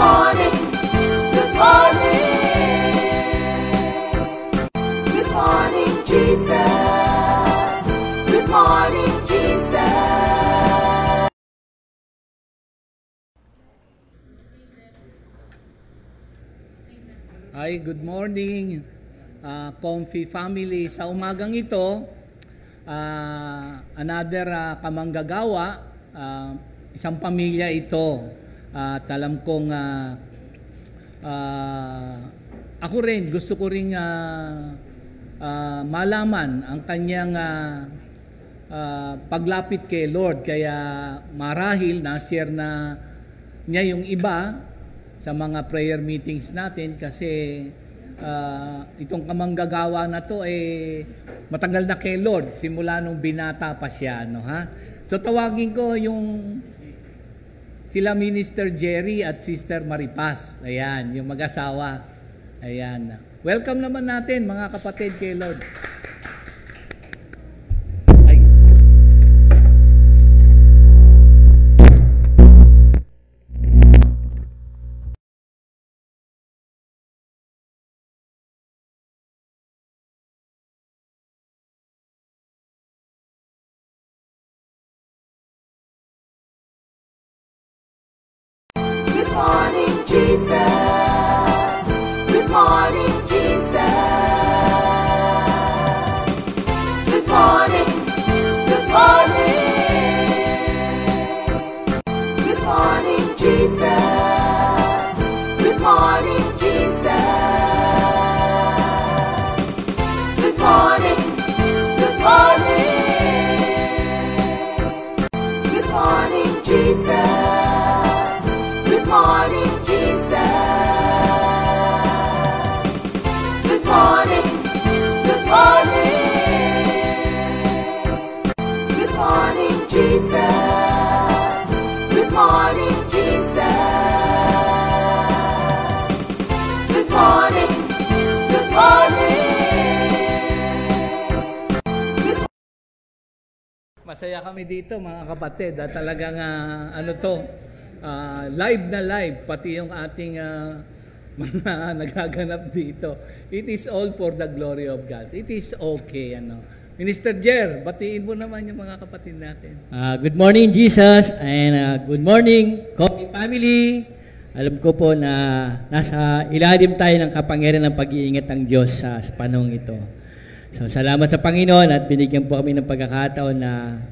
morning, good morning. Good morning, Jesus. Good morning, Jesus. Hi, good morning, Comfy family. Sa umagang ito, another kamanggagawa, isang pamilya ito. At alam kong ako rin, gusto ko rin malaman ang kanyang paglapit kay Lord. Kaya marahil na-share na niya yung iba sa mga prayer meetings natin kasi itong kamanggagawa na to matagal na kay Lord simula nung binata pa siya, no, ha? So tawagin ko yung sila Minister Jerry at Sister Maripas. Ayan, yung mag-asawa. Ayan. Welcome naman natin mga kapatid kay Lord. Good morning, Jesus. Good morning, Jesus. Good morning, good morning. Good morning, Jesus. Good morning, Jesus. Good morning, good morning. Good morning, Jesus. Good morning, Jesus. Good morning, good morning. Good morning, Jesus. Good morning, Jesus. Good morning, good morning. Masaya kami dito mga kapatid. Talagang live na live, pati yung ating mga nagaganap dito. It is all for the glory of God. It is okay. Minister Jer, batiin mo naman yung mga kapatid natin. Good morning, Jesus, and good morning, Coffee family. Alam ko po na nasa ilalim tayo ng kapangyarihan ng pag-iingat ng Diyos sa panahong ito. So, salamat sa Panginoon at binigyan po kami ng pagkakataon na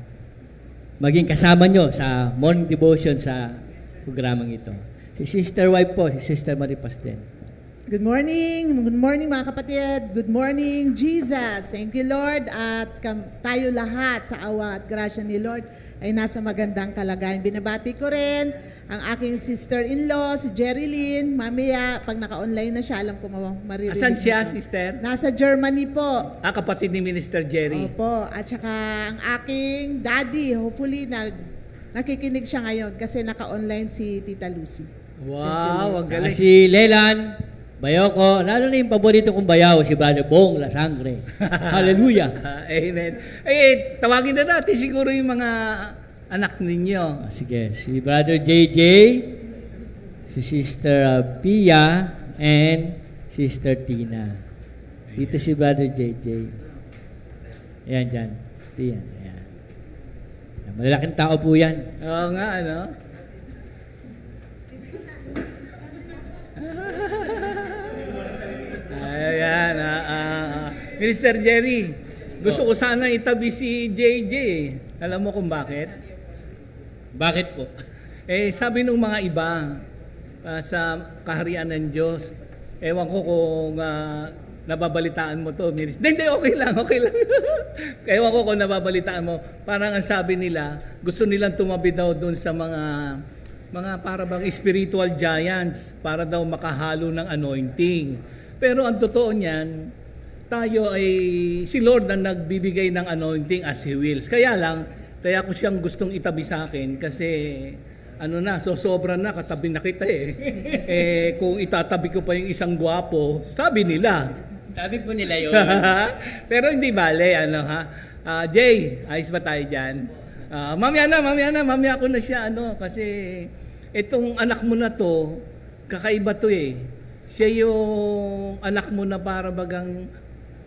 maging kasama nyo sa morning devotion sa programang ito. Si Sister Wife po, si Sister Maripas din. Good morning mga kapatid. Good morning, Jesus. Thank you, Lord. At tayo lahat sa awa at grasya ni Lord ay nasa magandang kalagayan. Binabati ko rin ang aking sister-in-law, si Jerry Lynn. Mamaya, pag naka-online na siya, alam ko maririnig. Asan siya, sister? Nasa Germany po. Kapatid ni Minister Jerry. Opo. At saka ang aking daddy, hopefully nakikinig siya ngayon kasi naka-online si Tita Lucy. Wow, ang galing. Si Lelan, Bayoko, lalo na yung paborito kong bayaw, si Brother Bong La Sangre. Hallelujah. Amen. Tawagin na natin siguro yung mga anak ninyo. Sige, si Brother JJ, si Sister Pia, and Sister Tina. Dito si Brother JJ. Ayan dyan. Ayan. Malalaking tao po yan. Oo nga, ano? Ayan. Minister Jerry, gusto ko sana itabi si JJ. Alam mo kung bakit? Bakit po? Sabi ng mga iba sa kaharian ng Diyos, ewan ko kung nababalitaan mo to, Minister. Hindi, okay lang. Ewan ko kung nababalitaan mo. Parang ang sabi nila, gusto nilang tumabi daw doon sa mga para bang spiritual giants para daw makahalo ng anointing. Pero ang totoo niyan, tayo ay si Lord ang nagbibigay ng anointing as He wills. Kaya ko siyang gustong itabi sa akin kasi sobra na, katabi na kita kung itatabi ko pa yung isang gwapo, sabi nila. Sabi po nila yun. Pero hindi bale, Jay, ayos ba tayo dyan? Mamaya ko na siya, kasi itong anak mo na to, kakaiba to eh. Siya yung anak mo na para bagang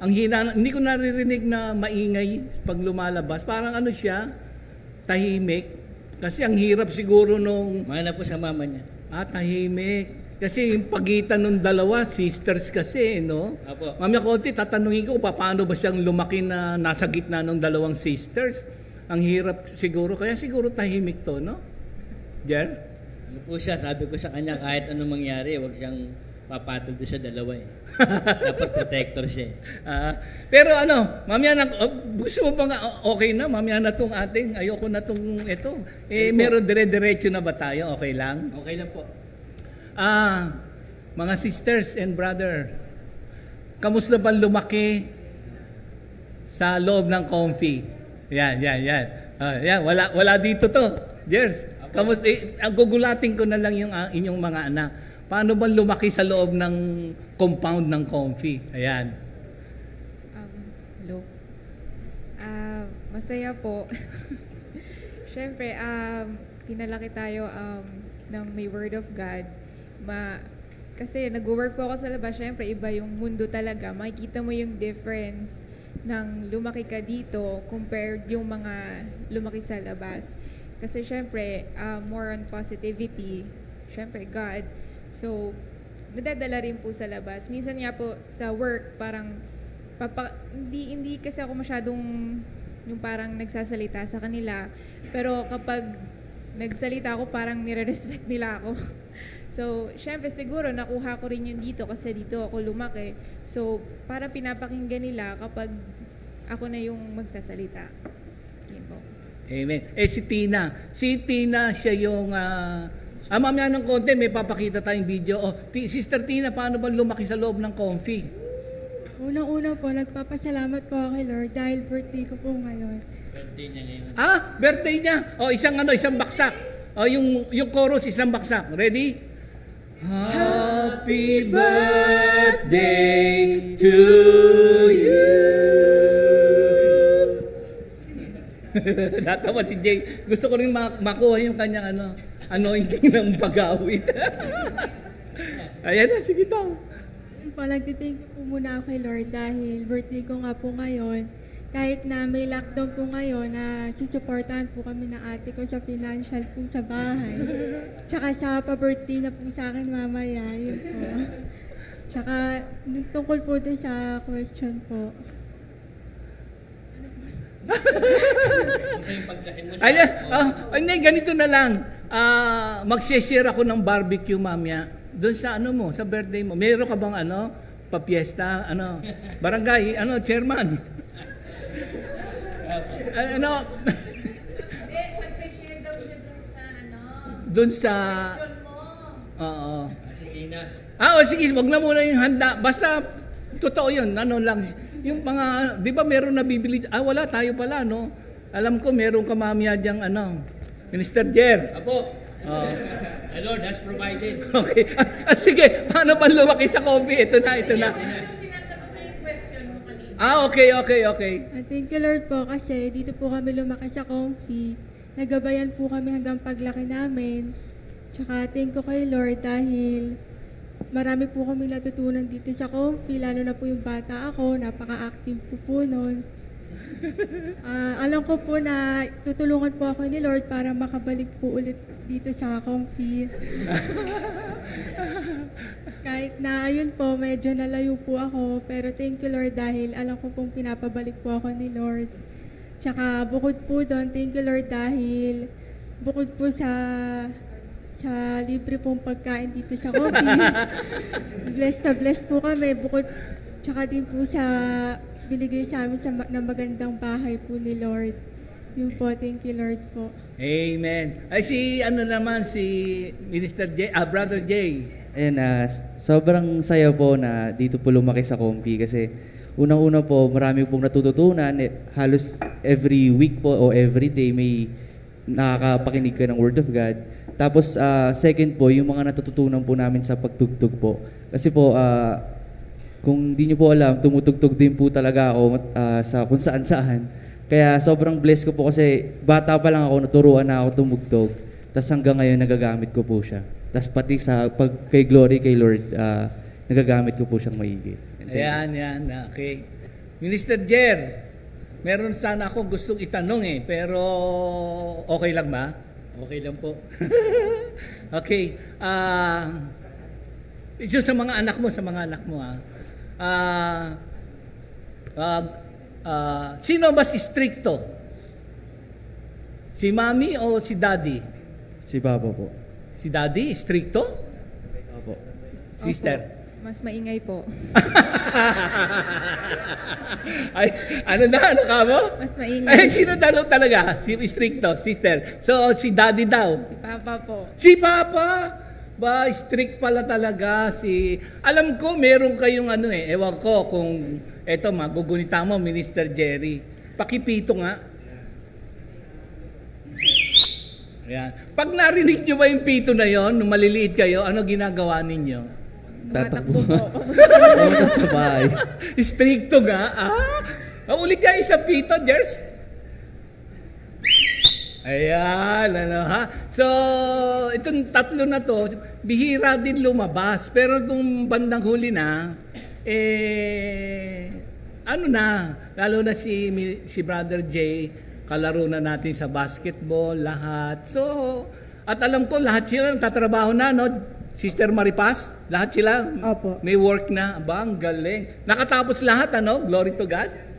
ang hina, hindi ko naririnig na maingay pag lumalabas. Parang ano siya, tahimik. Kasi ang hirap siguro nung... Mana po sa mama niya. Tahimik. Kasi yung pagitan ng dalawa, sisters kasi, no? Apo. Mamaya konti, tatanungin ko paano ba siyang lumaki na nasa gitna ng dalawang sisters. Ang hirap siguro, kaya siguro tahimik to, no? Jer? Ano po siya, sabi ko sa kanya, kahit anong mangyari, huwag siyang papatol doon sa dalawa eh. Dapat protector siya eh. Pero ano, mamaya na, gusto mo ba nga, okay na, mamaya na itong ating, ayoko na itong ito. Meron dire-diretso na ba tayo? Okay lang? Okay lang po. Mga sisters and brother, kamusta ba lumaki sa loob ng comfy? Yan. Yan, wala dito to. Jers, kamusta, gugulatin ko na lang yung inyong mga anak. Paano ba lumaki sa loob ng compound ng comfy? Ayan. Hello. Masaya po. Siyempre, pinalaki tayo ng may Word of God. Kasi nag-work po ako sa labas, siyempre iba yung mundo talaga. Makikita mo yung difference ng lumaki ka dito compared yung mga lumaki sa labas. Kasi siyempre, more on positivity. Siyempre, God. So, nadadala rin po sa labas. Minsan nga po sa work, parang hindi kasi ako masyadong yung parang nagsasalita sa kanila. Pero kapag nagsalita ako, parang nire-respect nila ako. So, syempre siguro nakuha ko rin yun dito kasi dito ako lumaki. So, para pinapakinggan nila kapag ako na yung magsasalita. Yun po. Amen. Si Tina. Si Tina, siya yung... mamaya ng konti, may papakita tayong video. Sister Tina, paano ba lumaki sa loob ng comfy? Unang-una po, nagpapasalamat po ako kay Lord dahil birthday ko po ngayon. Birthday niya ngayon. Birthday niya. Isang baksak. Yung chorus, isang baksak. Ready? Happy birthday to you. Natawa si Jay. Gusto ko rin makuha yung kanyang anointing ng pag-awit. Ayan na, sige daw. Nagtithank you po muna ako kay Lord dahil birthday ko nga po ngayon. Kahit na may lockdown po ngayon, susuportahan po kami ng ate ko sa financial po sa bahay. Tsaka siya pa-birthday na po sa akin mamaya. Yun po. Tsaka tungkol po doon sa question po. Hindi, ganito na lang. Mag-share ako ng barbecue mamaya. Doon sa sa birthday mo. Meron ka bang pa-fiesta? Barangay, chairman? Mag-share daw siya doon sa question mo. Oo. Si Tina. Sige, wag na muna yung handa. Basta, totoo yun. Yung mga, di ba meron nabibili? Wala, tayo pala, no? Alam ko, meron ka mamaya diyang, Minister Jer. Apo. The Lord has provided. Okay. Sige, paano ba lumaki sa coffee? Ito na. Sinasagot na yung question mo kanina. Okay. Thank you Lord po kasi dito po kami lumaki sa comfy. Nagabayan po kami hanggang paglaki namin. Tsaka thank you kay Lord dahil marami po kami natutunan dito sa comfy. Lalo na po yung bata ako, napaka-active po nun. Alam ko po na tutulungan po ako ni Lord para makabalik po ulit dito sa comfy. Kahit na ayun po, medyo nalayo po ako. Pero thank you Lord dahil alam ko pong pinapabalik po ako ni Lord. Tsaka bukod po doon, thank you Lord dahil bukod po sa libre pong pagkain dito sa comfy. Blessed na blessed po kami. Bukod, tsaka din po sa binigay sa amin ng magandang bahay po ni Lord. Yun po, thank you Lord po. Amen. Si Minister J, Brother J. Ayan, sobrang saya po na dito po lumaki sa comfy kasi unang-una po marami pong natututunan. Halos every week po o every day may nakakapakinig ka ng Word of God. Tapos second po, yung mga natututunan po namin sa pagtugtog po. Kasi po, kung di nyo po alam, tumutugtog din po talaga ako sa kung saan-saan. Kaya sobrang blessed ko po kasi bata pa lang ako, naturuan na ako tumugtog. Tapos hanggang ngayon nagagamit ko po siya. Tas pati sa pag kay glory kay Lord, nagagamit ko po siyang maigi. Yan. Okay. Minister Jer, meron sana ako gustong itanong pero okay lang ba? Okay lang po. Okay. Sa mga anak mo, sino mas stricto? Si mami o si daddy? Si Papa po. Si daddy, stricto? Opo. Sister? Opo. Mas maingay po. Ay, ano ka mo? Mas maingay. Sino talaga? Si stricto, sister. So, si daddy daw? Si Papa po. Si Papa? Ba, strict pala talaga alam ko meron kayong ewan ko kung magugunita mo, Minister Jerry. Pakipito nga. Ayan. Pag narinig nyo ba yung pito na yon, nung maliliit kayo, ano ginagawa ninyo? Tatakbo po. Sa bahay. Stricto nga. Uli kayo sa pito, Jers. Ayan, So, itong tatlo na to, bihira din lumabas. Pero nung bandang huli na, lalo na si Brother Jay, kalaro na natin sa basketball, lahat. So, at alam ko, lahat sila nagtatrabaho na, no? Sister Maripas, lahat sila Opo. may work na. Ang galing. Nakatapos lahat, Glory to God.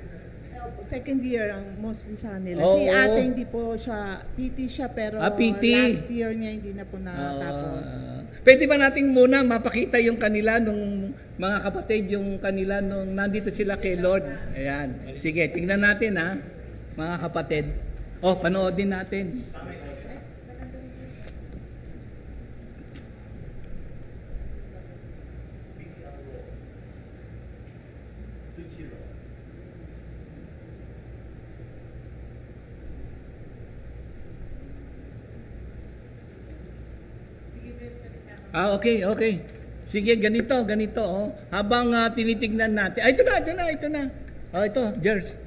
Second year ang mostly sa nila. Oo. Si ate hindi po siya, PT siya, pero PT. last year niya hindi na po natapos. Pwede ba nating muna mapakita yung kanila nung mga kapatid, yung kanila nung nandito sila kay Lord? Ayan. Sige, tingnan natin mga kapatid. Panoodin natin. Okay. Sige, ganito. Habang tinitignan natin. Ito na. Ito, Jers.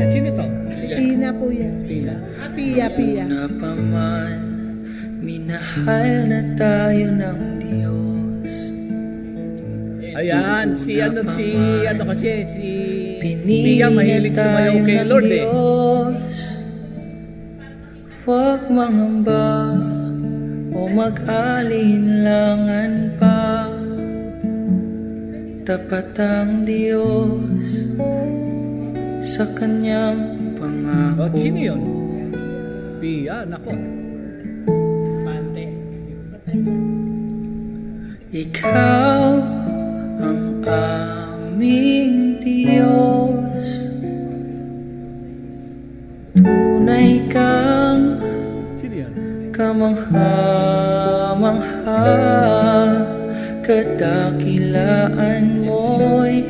Sino to? Si Tina po yan. Tina. Pia. Una pa man, minahal na tayo ng Diyos. Ayan, si Pia mahilig sumayaw kay Lord Huwag mangamba o mag-alinlangan pa. Tapat ang Diyos sa kanyang pangako. Sino yun? Pia, nako. Pante. Ikaw ang aming Diyos, tunay kang kamangha-mangha, kadakilaan mo'y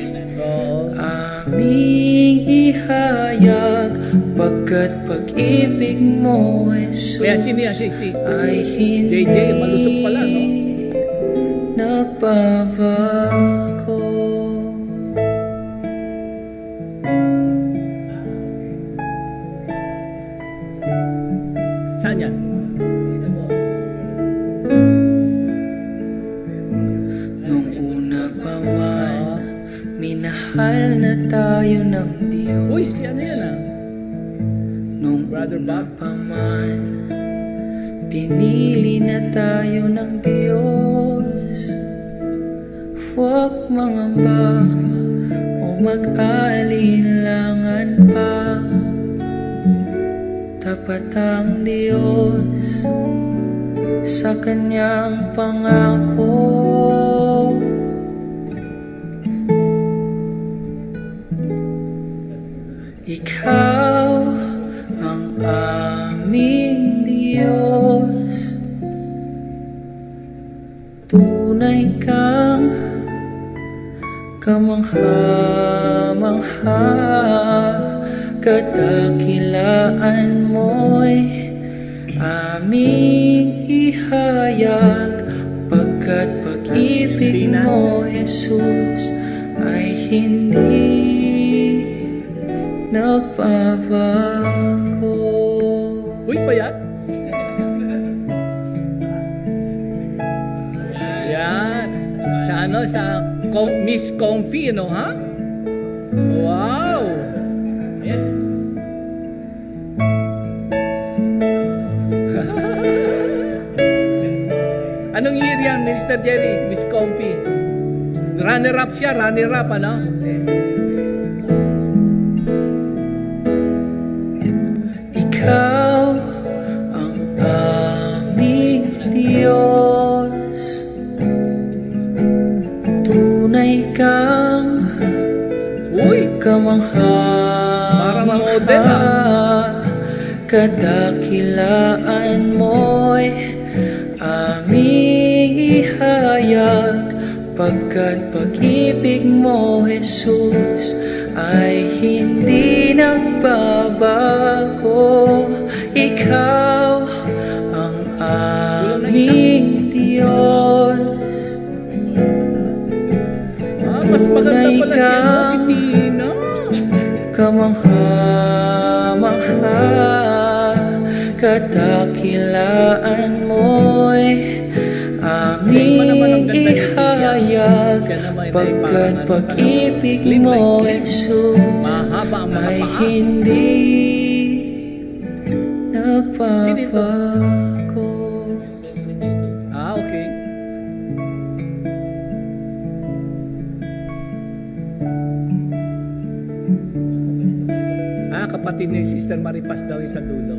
aming ihayag, pagkat pag-ibig mo, Jesus, ay hindi JJ, malusok pala, no? nagbabago. Saan yan? Nung una pa man, minahal na tayo ng Diyos. Uy, si ano yan Nung Brother una Bob? pa man, pinili na tayo ng Diyos. Huwag mangamba o mag-alinlangan pa. Tapat ang Diyos sa kanyang pangako. Ikaw ang aming Diyos, tunay kang kamangha-mangha, kadakilaan mo'y aming ihayag, pagkat pag-ibig mo, Jesus, ay hindi nagbabago. Uy, payat. Yan. Sa ano, sa Miss Comfy, ano, ha? Wow! Ayan. Anong year yan, Mr. Jerry? Miss Comfy. Runner-up siya, runner-up, ano? Ikaw ang aming Diyos, tunay kang parang model, kadakilaan mo'y aming ihayag, pagkat pag-ibig mo, Jesus, ay hindi nagbabago. Ikaw ang aming Diyos. Mas maganda pala siya, no? Si Tina. Kamangha-mangha, kadakilaan mo'y aming ihayag, pagkat pag-ibig mo, Jesus, ay hindi nagbabago. Okay. Kapatid ni Sister Maripas daw yung sa dulo.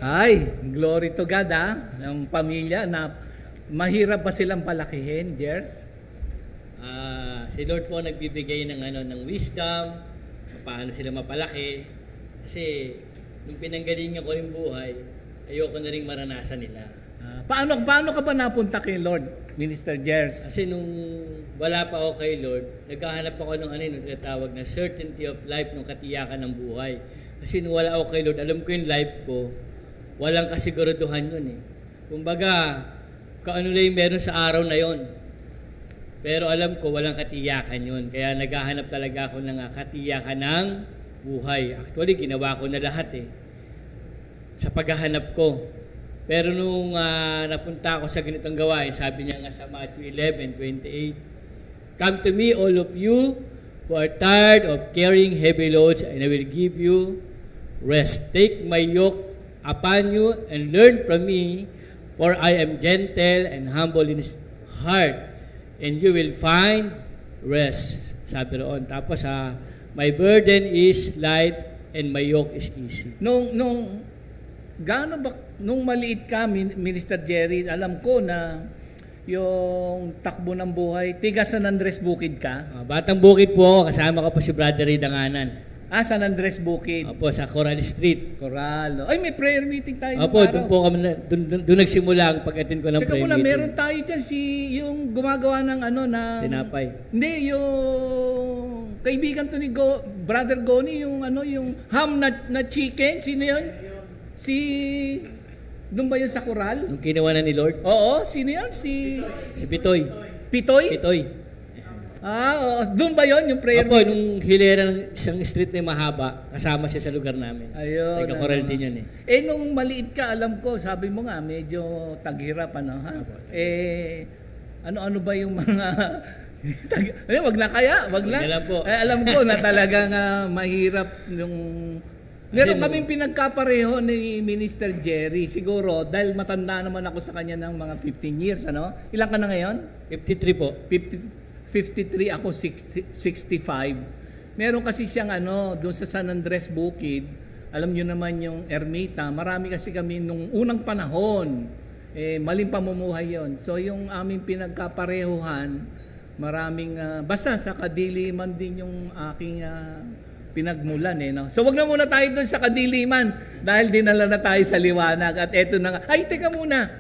Ay, glory to God, ng pamilya na mahirap ba silang palakihin, dears? Si Lord po nagbibigay ng ng wisdom, paano sila mapalaki. Kasi nung pinanggalingan ko rin buhay, ayoko na rin maranasan nila. Paano ka ba napunta kay Lord, Minister Jers? Kasi nung wala pa ako kay Lord, naghahanap ako ng tinatawag na certainty of life, ng katiyakan ng buhay. Kasi nung wala ako kay Lord, alam ko yung life ko, walang kasiguraduhan yun eh. Kumbaga, kaano lang yung meron sa araw na yon. Pero alam ko, walang katiyakan yun. Kaya naghahanap talaga ako ng katiyakan ng buhay. Actually, ginawa ko na lahat eh. Sa paghahanap ko. Pero nung napunta ako sa ganitong gawain, sabi niya nga sa Matthew 11:28, "Come to me, all of you who are tired of carrying heavy loads, and I will give you rest. Take my yoke upon you and learn from me, for I am gentle and humble in heart, and you will find rest." Sabi roon. Tapos my burden is light and my yoke is easy. Nung maliit ka, Minister Jerry, alam ko na yung takbo ng buhay, tiga San Andres Bukid ka? Batang Bukid po ako, kasama ko pa si Brother Ray Danganan. San Andres Bukid. Opo, sa Coral Street. Coral. Ay, may prayer meeting tayo. Opo, doon po kami, doon nagsimula ang pag-attend ko ng prayer meeting. Teka muna, meron tayo dyan yung gumagawa ng na... Tinapay. Hindi, yung kaibigan to ni Brother Goni, yung ham na chicken, sino yun? Doon ba yun sa Coral? Yung kinuwanan ni Lord? Oo, sino yun? Si Pitoy. Pitoy? Pitoy. Doon ba yun, yung prayer? Opo, nung hilera ng isang street na mahaba, kasama siya sa lugar namin. Ayun. Taga Coral din yun eh. Nung maliit ka, alam ko, sabi mo nga, medyo taghirap, ha? Ano ba yung mga... wag na kaya, wag na. Alam ko na talagang mahirap yung... Meron kaming pinagkapareho ni Minister Jerry. Siguro, dahil matanda naman ako sa kanya ng mga 15 years, ano? Ilan ka na ngayon? 53 po. 53, ako 65. Meron kasi siyang doon sa San Andres Bukid, alam nyo naman yung ermita, marami kasi kami nung unang panahon, maling pamumuhay yon. So yung aming pinagkaparehuhan, maraming, basta sa kadiliman din yung aking pinagmulan no? So wag na muna tayo doon sa kadiliman dahil dinala na tayo sa liwanag at eto na nga. Ay, teka muna.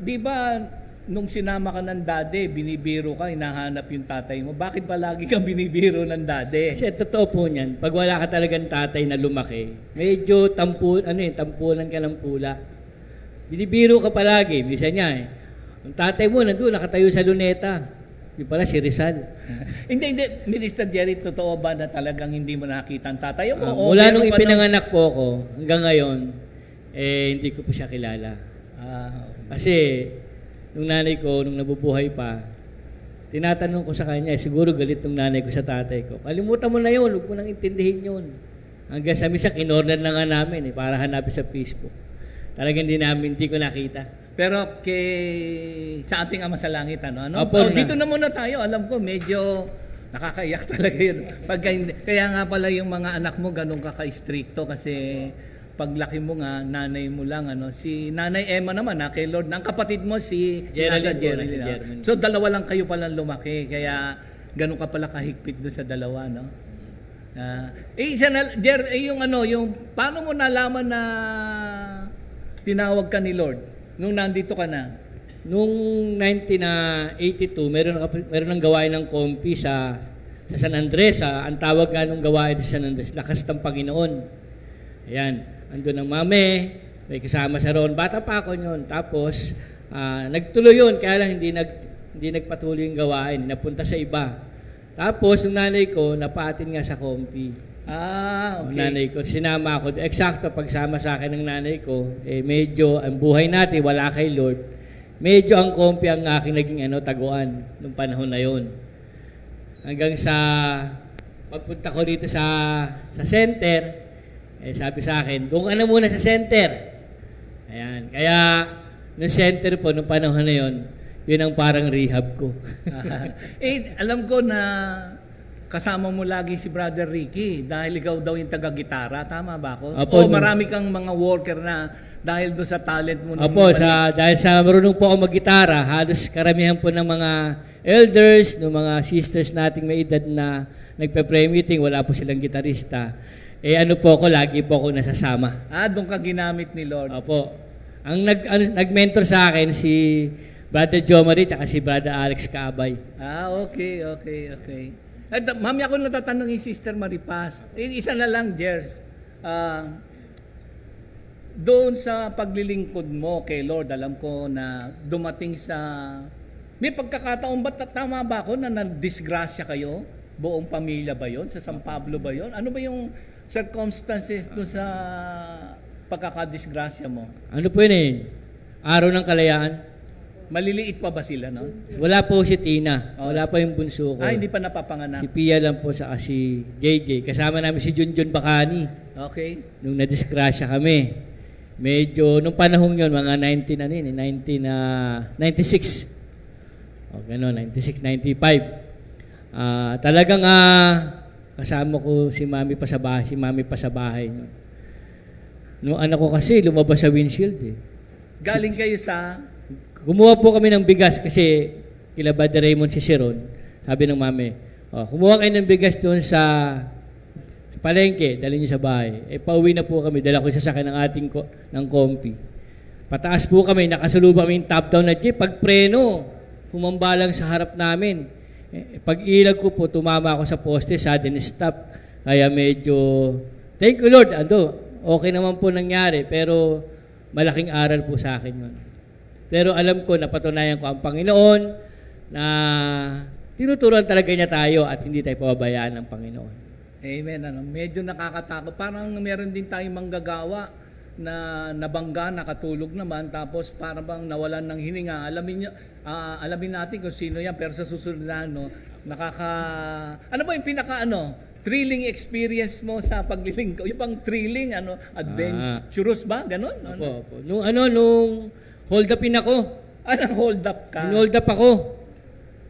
Di ba nung sinama ka ng dade, binibiro ka, hinahanap yung tatay mo. Bakit ba lagi kang binibiro ng dade? Kasi totoo po niyan, pag wala ka talagang tatay na lumaki, medyo tampulan ka ng pula. Binibiro ka palagi, bisa niya Ang tatay mo, nandun, nakatayo sa luneta. Di pala si Rizal. Hindi. Minister Jerry, totoo ba na talagang hindi mo nakita ang tatay mo? Mula nung ipinanganak po ako, hanggang ngayon, hindi ko po siya kilala. Kasi, nung nanay ko, nung nabubuhay pa, tinatanong ko sa kanya, siguro galit nung nanay ko sa tatay ko. Kalimutan mo na yun, huwag mo nang intindihin yun. Hanggang sa minsan, kinorner na nga namin para hanapin sa Facebook. Talagang hindi ko nakita. Pero sa ating Ama sa Langit, dito na muna tayo. Alam ko, medyo nakakaiyak talaga yun. Kaya nga pala yung mga anak mo, ganun ka-stricto kasi paglaki mo nga, nanay mo lang. Si Nanay Emma naman, kay Lord, ang kapatid mo si Geraldine. So, dalawa lang kayo palang lumaki. Kaya ganun ka pala kahigpit doon sa dalawa, no? Yung paano mo nalaman na tinawag ka ni Lord? Nung nandito ka na? Nung 1982, meron ng gawain ng kompi sa San Andres. Ang tawag nga nung gawain sa San Andres, Lakas ng Panginoon. Ayan, andun ang mame, may kasama sa roon. Bata pa ako yun. Tapos, nagtuloy yun, kaya lang hindi nagpatuloy yung gawain. Napunta sa iba. Tapos, yung nanay ko, napatin nga sa kompi. Okay. Nanay ko, sinama ako. Eksakto, pagsama sa akin ng nanay ko, medyo, ang buhay natin, wala kay Lord, medyo ang kompi ang aking naging taguan nung panahon na yon. Hanggang sa pagpunta ko dito sa center, sabi sa akin, doon ka na muna sa center. Ayan. Kaya, nung center po, nung panahon na yon, yun ang parang rehab ko. Alam ko na kasama mo lagi si Brother Ricky dahil ikaw daw yung taga-gitara. Tama ba ako? Marami kang mga worker na dahil doon sa talent mo. Dahil sa marunong po ako mag-gitara, halos karamihan po ng mga elders, ng mga sisters nating may edad na nagpe-prayer meeting, wala po silang gitarista. Lagi po ako nasasama. Doon ka ginamit ni Lord. Opo. Ang nag-mentor sa akin si Brother Jomari at si Brother Alex Cabay. Okay. Mami, ako natatanong yung Sister Maripas. Isa na lang, Jers. Doon sa paglilingkod mo kay Lord, alam ko na dumating sa... May pagkakataon ba, tama ba ako na nadisgrasya kayo? Buong pamilya ba yon? Sa San Pablo ba yon? Ano ba yung circumstances doon sa pagkakadisgrasya mo? Ano po yun Araw ng Kalayaan? Maliliit pa ba sila, no? Wala po si Tina. Wala pa yung bunso ko. Hindi pa napapanganak. Si Pia lang po sa si JJ. Kasama namin si Junjun Bacani. Okay. Nung nadisgrasya kami. Medyo, nung panahon yun, mga 1996. Okay, 96, 95. Talagang kasama ko si Mami pa sa bahay. Nung anak ko kasi, lumabas sa windshield. Galing kayo sa... Kumuha po kami ng bigas kasi kila Brother Raymond Ciceron, sabi ng mami, kumuha kayo ng bigas doon sa palengke, dali niyo sa bahay. Pauwi na po kami, dala ko sa sakyan ng kompi. Pataas po kami, nakasalubong kami yung top-down na jeep. Pag preno, humambalang sa harap namin. Pag ilag ko po, tumama ako sa poste, sudden stop. Kaya medyo, thank you Lord, okay naman po nangyari, pero malaking aral po sa akin yun. Pero alam ko, napatunayan ko ang Panginoon na tinuturuan talaga niya tayo at hindi tayo pababayaan ng Panginoon. Amen. Medyo nakakatakot. Parang meron din tayong manggagawa na nabangga, nakatulog naman, tapos parang bang nawalan ng hininga. Alamin natin kung sino yan, pero sa susunod na, ano ba yung thrilling experience mo sa paglilingkod? Yung pang thrilling, adventurous ba? Ganon? Opo. Nung hold upin ako. Anong hold up ka? Hold up ako.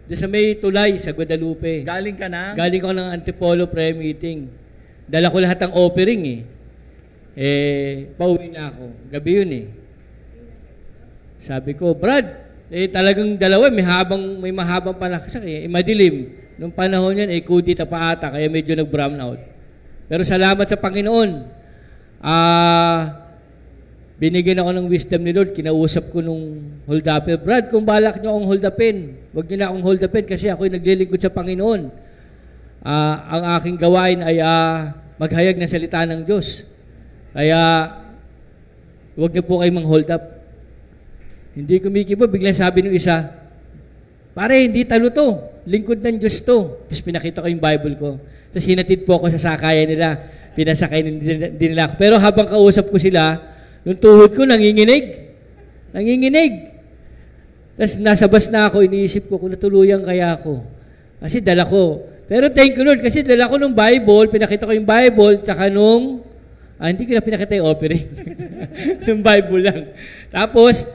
Doon sa may tulay, sa Guadalupe. Galing ka na? Galing ko ng Antipolo prayer meeting. Dala ko lahat ng offering pauwi na ako. Gabi yun Sabi ko, Brad, talagang dalawa, may mahabang panaksak madilim. Nung panahon yan, kudita pa ata, kaya medyo nag-brown out. Pero salamat sa Panginoon. Binigyan ako ng wisdom ni Lord, kinausap ko nung hold upper, Brad, kung balak nyo akong hold upin, huwag nyo na akong hold upin kasi ako'y naglilingkod sa Panginoon. Ang aking gawain ay maghayag ng salita ng Diyos. Kaya, huwag niyo po kayo mang hold up. Hindi kumikibo, biglang sabi ng isa, pare, hindi talo to. Lingkod ng Diyos to. Tapos pinakita ko yung Bible ko. Tapos hinatid po ako sa sakayan nila. Pinasakay din nila ako. Pero habang kausap ko sila, yung tuhod ko nanginginig. Nanginginig. Tapos nasa bus na ako, iniisip ko kung natuluyan kaya ako. Kasi dala ko. Pero thank you Lord, kasi dala ko nung Bible, pinakita ko yung Bible, tsaka nung, hindi ko na pinakita yung offering. Nung Bible lang. Tapos,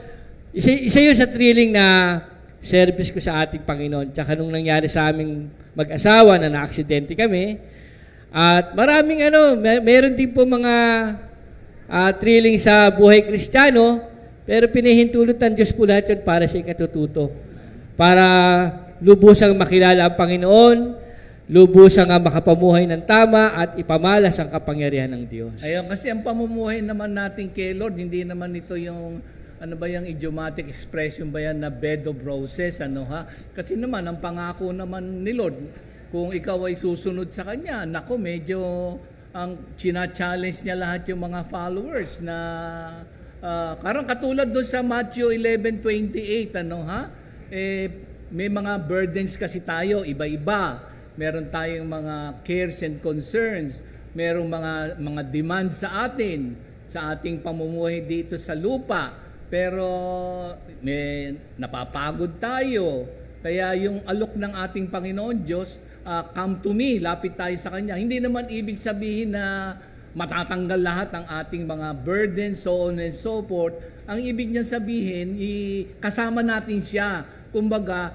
isa yun sa thrilling na service ko sa ating Panginoon. Tsaka nung nangyari sa aming mag-asawa na na-aksidente kami. At maraming meron din po mga thrilling sa buhay Kristiyano, pero pinahintulot ng Diyos po lahat yun para sa ikatututo. Para lubusang makilala ang Panginoon, lubusang makapamuhay ng tama at ipamalas ang kapangyarihan ng Diyos. Ayun, kasi ang pamumuhay naman natin kay Lord, hindi naman ito yung ano ba yung idiomatic expression ba yan na bed of roses, Kasi naman, ang pangako naman ni Lord, kung ikaw ay susunod sa Kanya, nako, medyo ang china-challenge niya lahat yung mga followers na karang katulad doon sa Matthew 11:28, may mga burdens kasi tayo, iba-iba. Meron tayong mga cares and concerns, merong mga demands sa atin, sa ating pamumuhay dito sa lupa. Pero may napapagod tayo. Kaya yung alok ng ating Panginoon Diyos, come to me, lapit tayo sa Kanya. Hindi naman ibig sabihin na matatanggal lahat ang ating mga burdens, so on and so forth. Ang ibig niya sabihin, kasama natin siya. Kumbaga,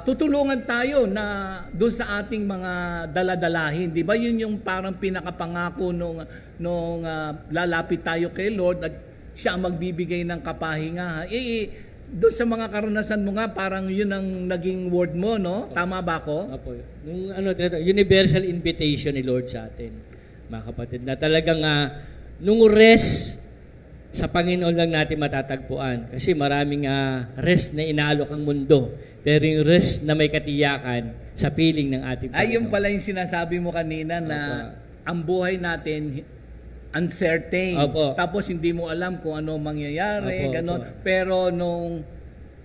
tutulungan tayo na doon sa ating mga daladalahin. Di ba yun yung parang pinakapangako nung lalapit tayo kay Lord at siya ang magbibigay ng kapahinga. Doon sa mga karanasan mo nga, parang yun ang naging word mo, no? Tama ba ako? Apo. Nung universal invitation ni Lord sa atin, mga kapatid, na talagang nung rest sa Panginoon lang natin matatagpuan. Kasi maraming rest na inaalok ang mundo. Pero yung rest na may katiyakan sa piling ng ating Panginoon. Ay, yung pala yung sinasabi mo kanina na ang buhay natin uncertain. Opo. Tapos hindi mo alam kung ano mangyayari, Opo, ganon. opo. Pero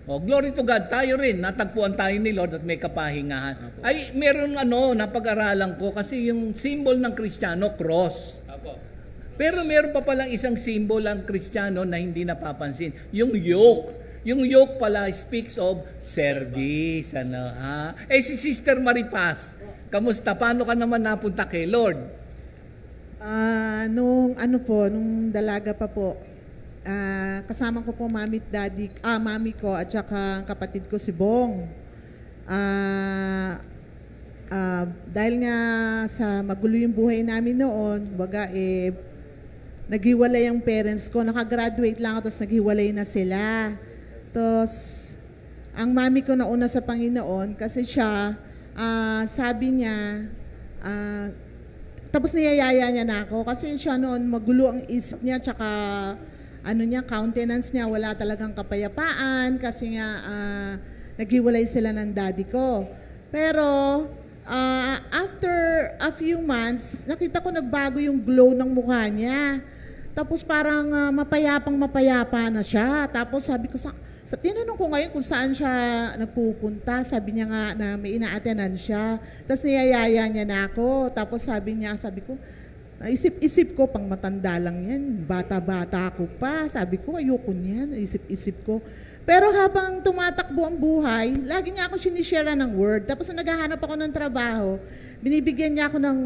glory to God, tayo rin, natagpuan tayo ni Lord at may kapahingahan. Opo. Ay, meron napag-aralan ko kasi yung symbol ng Kristiyano, cross. Opo. Pero meron pa palang isang symbol ang Kristiyano na hindi napapansin, yung yoke. Yung yoke pala speaks of service. Si Sister Maripas, kamusta? Paano ka naman napunta kay Lord? Nung dalaga pa po, kasama ko po mami ko at saka kapatid ko si Bong. Dahil nga sa magulo yung buhay namin noon, naghiwalay ang parents ko. Nakagraduate lang ako, tapos naghiwalay na sila. Tapos, ang mami ko nauna sa Panginoon kasi siya, sabi niya, tapos niyayaya niya na ako kasi siya noon magulo ang isip niya tsaka countenance niya, wala talagang kapayapaan kasi nga naghiwalay sila ng daddy ko. Pero after a few months, nakita ko nagbago yung glow ng mukha niya. Tapos parang mapayapa na siya. Tapos sabi ko tinanong ko ngayon kung saan siya nagpupunta. Sabi niya nga na may ina-attenan siya. Tapos niyayaya niya na ako. Tapos sabi ko, isip ko, pang matanda lang yan. Bata-bata ako pa. Sabi ko, ayoko niyan. Isip ko. Pero habang tumatakbo ang buhay, lagi niya ako sinishare ng word. Tapos naghahanap ako ng trabaho, binibigyan niya ako ng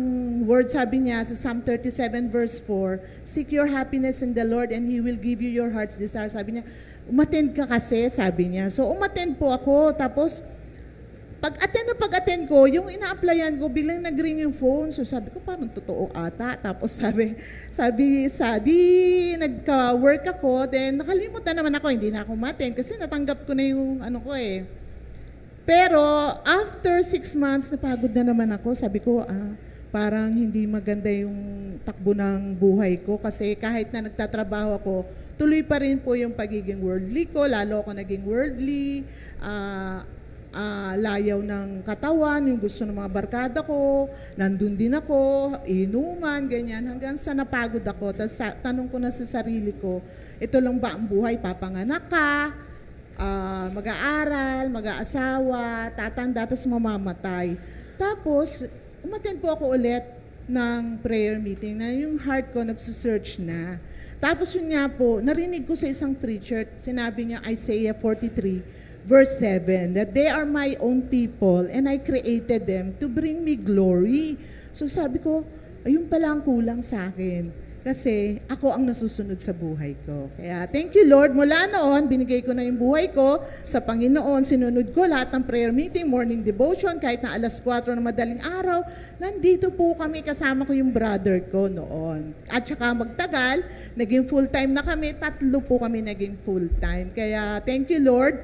word, sabi niya sa Psalm 37 verse 4, seek your happiness in the Lord and He will give you your heart's desire. Sabi niya, umattend ka kasi, sabi niya. So umattend po ako. Tapos pag-attend ko, yung ina-applyan ko, biglang nag-ring yung phone. So sabi ko, parang totoo ata. Tapos nagka-work ako, then nakalimutan naman ako, hindi na ako umattend kasi natanggap ko na yung Pero after 6 months, napagod na naman ako. Sabi ko, parang hindi maganda yung takbo ng buhay ko kasi kahit na nagtatrabaho ako, tuloy pa rin po yung pagiging worldly ko, lalo ako naging worldly, layaw ng katawan, yung gusto ng mga barkada ko, nandun din ako, inuman, ganyan, hanggang sa napagod ako. Tapos tanong ko na sa sarili ko, ito lang ba ang buhay? Papanganak ka, mag-aaral, mag-aasawa, tatanda, tapos mamamatay. Tapos, umattend po ako ulit ng prayer meeting na yung heart ko nagsisearch na. Tapos yun nga po, narinig ko sa isang preacher, sinabi niya Isaiah 43, verse 7, that they are my own people and I created them to bring me glory. So sabi ko, ayun pala ang kulang sa akin. Kasi ako ang nasusunod sa buhay ko. Kaya thank you Lord, mula noon, binigay ko na yung buhay ko sa Panginoon. Sinunod ko lahat ng prayer meeting, morning devotion, kahit na alas 4 ng madaling araw. Nandito po kami, kasama ko yung brother ko noon. At saka magtagal, naging full-time na kami. 3 po kami naging full-time. Kaya thank you Lord,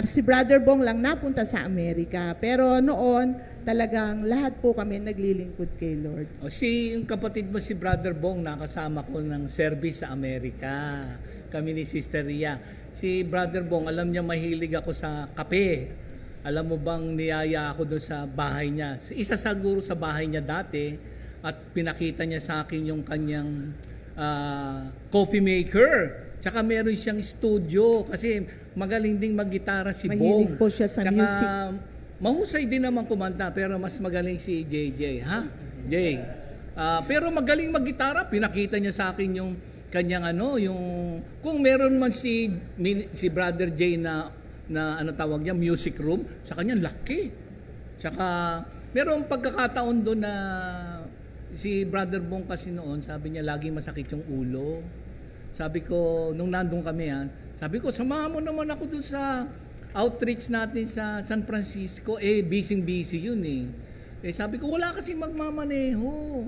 si Brother Bong lang napunta sa Amerika. Pero noon, talagang lahat po kami naglilingkod kay Lord. Yung kapatid mo si Brother Bong, nakasama ko ng service sa Amerika. Kami ni Sister Ria. Si Brother Bong, alam niya mahilig ako sa kape. Alam mo bang niyaya ako doon sa bahay niya? Isa siguro sa bahay niya dati at pinakita niya sa akin yung kanyang coffee maker. Tsaka meron siyang studio kasi magaling ding maggitara si Bong. Mahilig po siya sa music. Mahusay din naman kumanta pero mas magaling si JJ, ha? Jay. Pero magaling maggitara, pinakita niya sa akin yung kanyang yung kung meron man si Brother Jay na ano tawag niya, music room, sa kanya laki. Tsaka meron pagkakataon doon na si Brother Bong kasi noon, sabi niya laging masakit yung ulo. Sabi ko, nung nandun kami sabi ko, samahan mo naman ako doon sa outreach natin sa San Francisco. Busy yun sabi ko, wala kasi magmamaneho.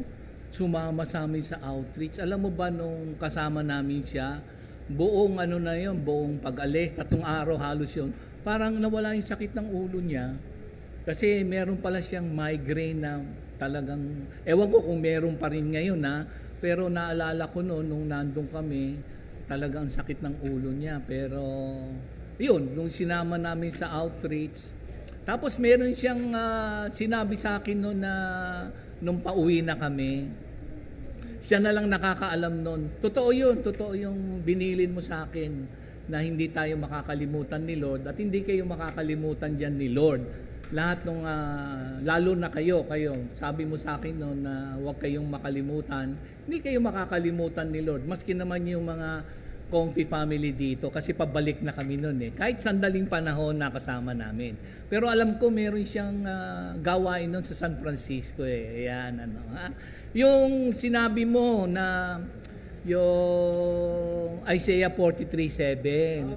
Sumama sa amin sa outreach. Alam mo ba, nung kasama namin siya, buong buong pag-alis, 3 araw halos yun, parang nawala yung sakit ng ulo niya. Kasi meron pala siyang migraine na talagang, ewan ko kung meron pa rin ngayon pero naalala ko nung nandun kami, talagang sakit ng ulo niya. Pero yun, nung sinama namin sa outreach, tapos meron siyang sinabi sa akin noon na nung pauwi na kami, siya na lang nakakaalam noon. Totoo yung binilin mo sa akin na hindi tayo makakalimutan ni Lord at hindi kayo makakalimutan dyan ni Lord. Lahat nung, lalo na kayo, sabi mo sa akin noon na huwag kayong makalimutan, hindi kayo makakalimutan ni Lord. Maski naman yung mga Comfy family dito kasi pabalik na kami noon kahit sandaling panahon na kasama namin. Pero alam ko meron siyang gawain noon sa San Francisco Ayan, Yung sinabi mo na yung Isaiah 43:7.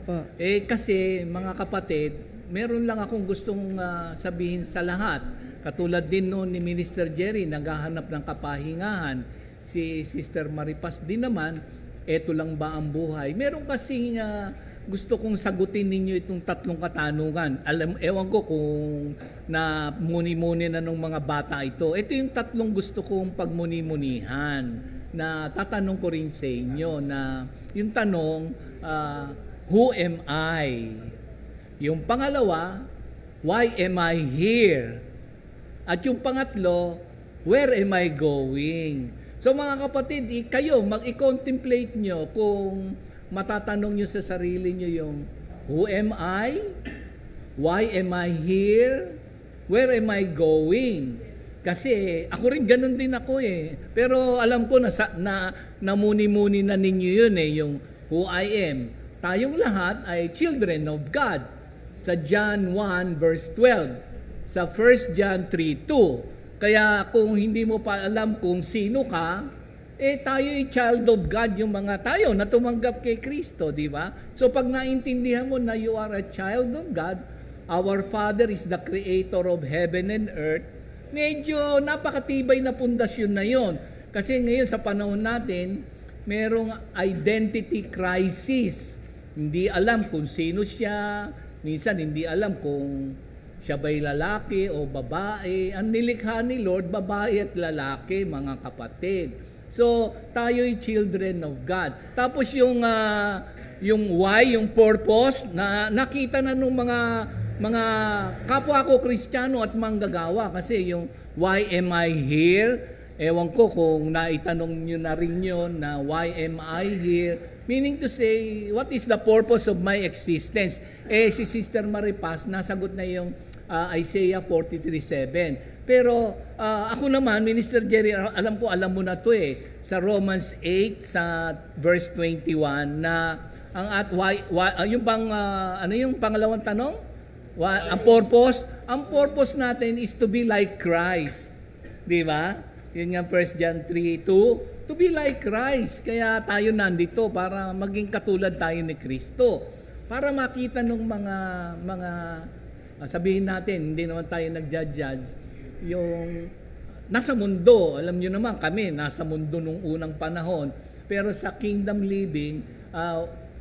Kasi mga kapatid, meron lang akong gustong sabihin sa lahat. Katulad din noon ni Minister Jerry, naghahanap ng kapahingahan. Si Sister Maripas din naman, eto lang ba ang buhay? Meron kasing gusto kong sagutin ninyo itong 3 katanungan. Ewan ko kung na muni-muni na ng mga bata ito. Ito yung 3 gusto kong pagmuni-munihan na tatanong ko rin sa inyo na yung tanong, who am I? Yung pangalawa, why am I here? At yung pangatlo, where am I going? So mga kapatid, kayo mag-i-contemplate nyo kung matatanong nyo sa sarili nyo yung who am I? Why am I here? Where am I going? Kasi ako rin ganun din ako Pero alam ko na namuni-muni na ninyo yun yung who I am. Tayong lahat ay children of God. Sa John 1 verse 12. Sa 1 John 3:2. Kaya kung hindi mo pa alam kung sino ka, tayo ay child of God, yung mga tayo na tumanggap kay Kristo, di ba? So pag naintindihan mo na you are a child of God, our Father is the creator of heaven and earth, medyo napakatibay na pundasyon na yon. Kasi ngayon sa panahon natin, merong identity crisis. Hindi alam kung sino siya, minsan hindi alam kung siya ba'y lalaki o babae. Ang nilikha ni Lord, babae at lalaki, mga kapatid. So, tayo'y children of God. Tapos yung why, yung purpose, na nakita na nung mga kapwa ko Kristiyano at manggagawa. Kasi yung why am I here? Ewan ko kung naitanong nyo na rin yun na why am I here? Meaning to say, what is the purpose of my existence? Si Sister Maripas, nasagot na yung Isaiah 43:7. Pero ako naman, Minister Jerry, alam mo na to sa Romans 8 sa verse 21 na yung pangalawang tanong? Ang purpose natin is to be like Christ. Di ba? Yun nga 1 John 3:2, to be like Christ. Kaya tayo nandito para maging katulad tayo ni Kristo. Para makita ng mga sabihin natin, hindi naman tayo nag-judge, yung nasa mundo, alam nyo naman kami, nasa mundo nung unang panahon, pero sa kingdom living,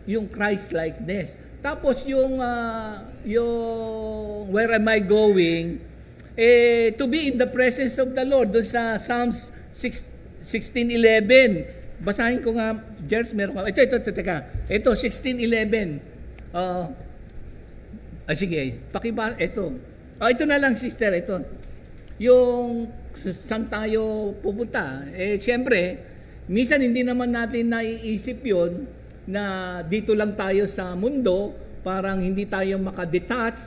yung Christ-likeness. Tapos yung where am I going? To be in the presence of the Lord. Doon sa Psalms 16:11. Basahin ko nga, Jers, meron ka. Ito, 16:11. Sige, pakiba, ito. Ito na lang, sister, ito. Yung saan tayo pupunta? Siyempre, minsan hindi naman natin naiisip yun na dito lang tayo sa mundo, parang hindi tayo makadetach.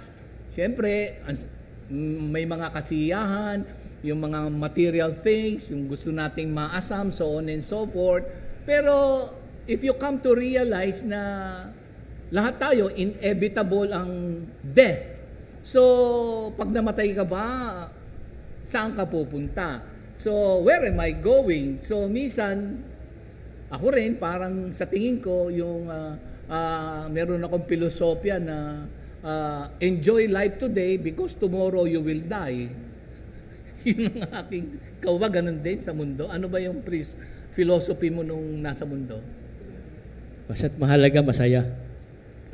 Siyempre, may mga kasiyahan, yung mga material things, yung gusto nating maasam, so on and so forth. Pero if you come to realize na lahat tayo, inevitable ang death. So, pag namatay ka ba, saan ka pupunta? So, where am I going? So, minsan, ako rin, parang sa tingin ko, yung meron akong filosofya na enjoy life today because tomorrow you will die. Yun ang aking, ikaw ba ganun din sa mundo? Ano ba yung philosophy mo nung nasa mundo? Basta't mahalaga, masaya.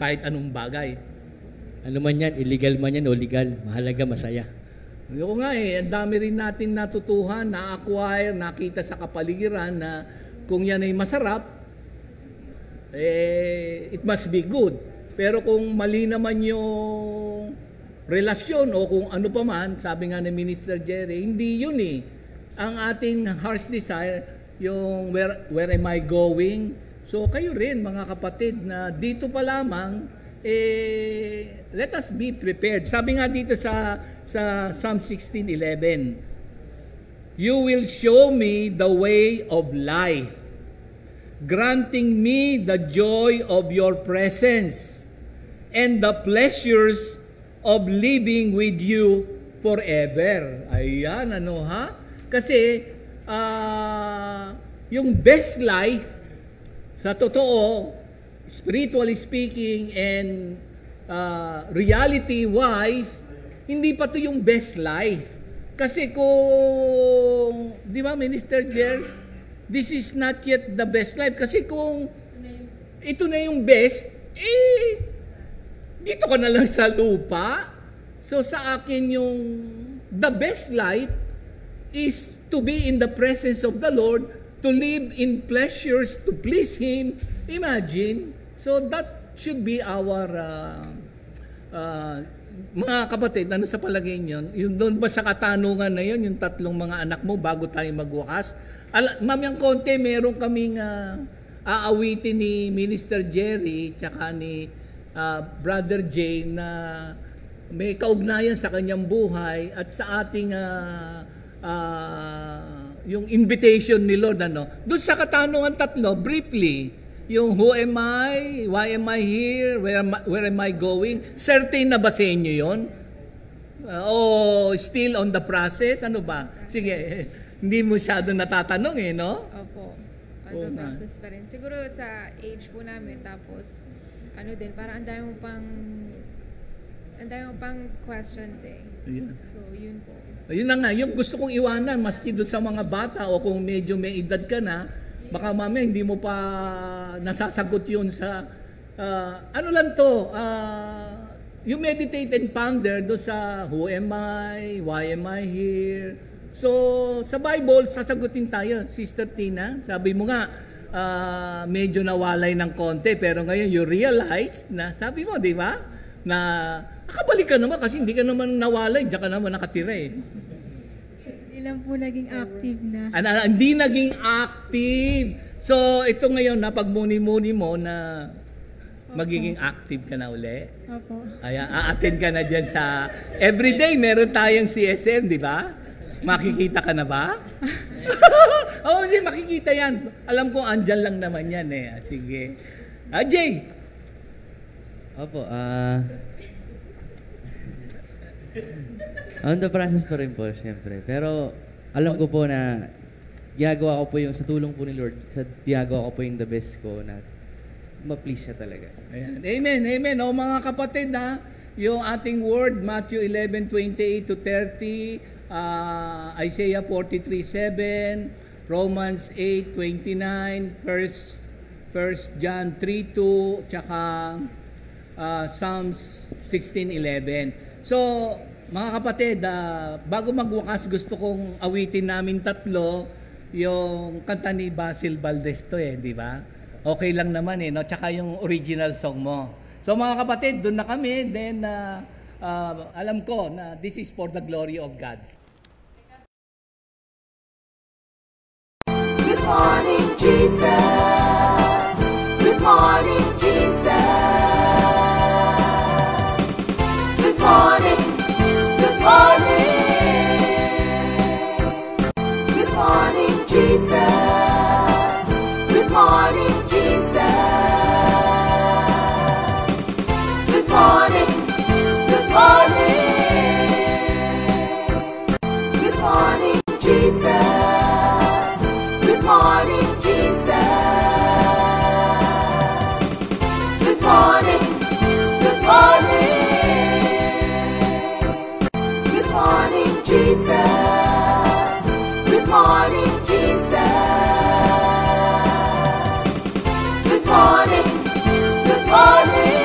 Kahit anong bagay. Ano man yan, illegal man yan o legal, mahalaga, masaya. Yung nga ang dami rin natin natutuhan, na-acquire, nakita sa kapaligiran na kung yan ay masarap, it must be good. Pero kung mali naman yung relasyon o kung ano pa man, sabi nga ni Minister Jerry, hindi yun Ang ating heart's desire, yung where am I going? So kayo rin mga kapatid na dito pa lamang, let us be prepared. Sabi nga dito sa Psalm 16:11, you will show me the way of life, granting me the joy of your presence and the pleasures of living with you forever. Ayan, Kasi, yung best life, sa totoo, spiritually speaking and reality-wise, hindi pa to yung best life. Kasi kung, di ba, Minister Gers, this is not yet the best life. Kasi kung ito na yung best, dito ka na lang sa lupa. So sa akin yung the best life is to be in the presence of the Lord, to live in pleasures, to please Him. Imagine. So that should be our mga kapatid, ano sa palagay niyo? Yung doon ba sa katanungan na yun, yung tatlong mga anak mo bago tayo magwakas? Mamayang konti, meron kaming aawitin ni Minister Jerry tsaka ni Brother Jay na may kaugnayan sa kanyang buhay at sa ating yung invitation ni Lord. Doon sa katanungan tatlo, briefly, yung who am I, why am I here, where am I going, certain na ba sa inyo yun? O still on the process? Ano ba? Sige, hindi mo masyado natatanong no? Opo. On the process pa rin. Siguro sa age po namin, tapos din, parang ang dami mo pang questions Yeah. So, yun po. Yun na nga, yung gusto kong iwanan, maski doon sa mga bata o kung medyo may edad ka na, baka mamaya hindi mo pa nasasagot yun sa, ano lang to, you meditate and ponder doon sa who am I, why am I here. So, sa Bible, sasagutin tayo, Sister Tina. Sabi mo nga, medyo nawalay ng konti, pero ngayon you realize na, sabi mo, di ba? Na, nakabalik ka naman kasi hindi ka naman nawalay, diyan ka naman nakatira Hindi lang po naging active na. Hindi naging active. So, ito ngayon, napagmuni-muni mo na magiging active ka na uli. Opo. Ayan, a-attend ka na dyan sa... Everyday, meron tayong CSM, di ba? Makikita ka na ba? Oo, hindi, makikita yan. Alam ko, andyan lang naman yan eh. Sige. Jay! Opo, on the process pa rin po, siyempre. Pero, alam ko po na ginagawa ko po yung, sa tulong po ni Lord, ginagawa ko po yung the best ko na ma-please siya talaga. Ayan. Amen, amen. O mga kapatid na, yung ating word, Matthew 11:28 to 30, Isaiah 43:7, Romans 8:29, 1 John 3:2, tsaka Psalms 16:11. So, mga kapatid, bago magwakas, gusto kong awitin namin tatlo yung kanta ni Basil Valdez to di ba? Okay lang naman no? Tsaka yung original song mo. So mga kapatid, doon na kami, then alam ko na this is for the glory of God. Good morning, Jesus. Good morning, Jesus. Good morning. Good morning. Good morning, Jesus. Good morning, Jesus. Good morning. Good morning. Good morning, Jesus. Good morning, Jesus. Good morning. Good morning. Good morning, Jesus. Good morning, Jesus. Good morning. Good morning.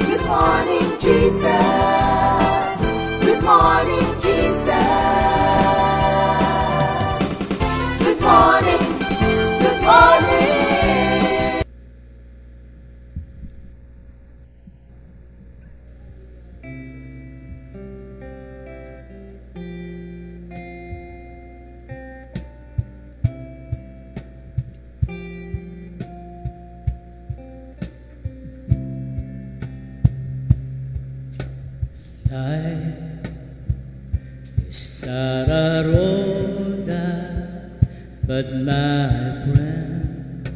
Good morning, Jesus. Good morning, Jesus. Good morning. Good morning. Life is not a road but my friend.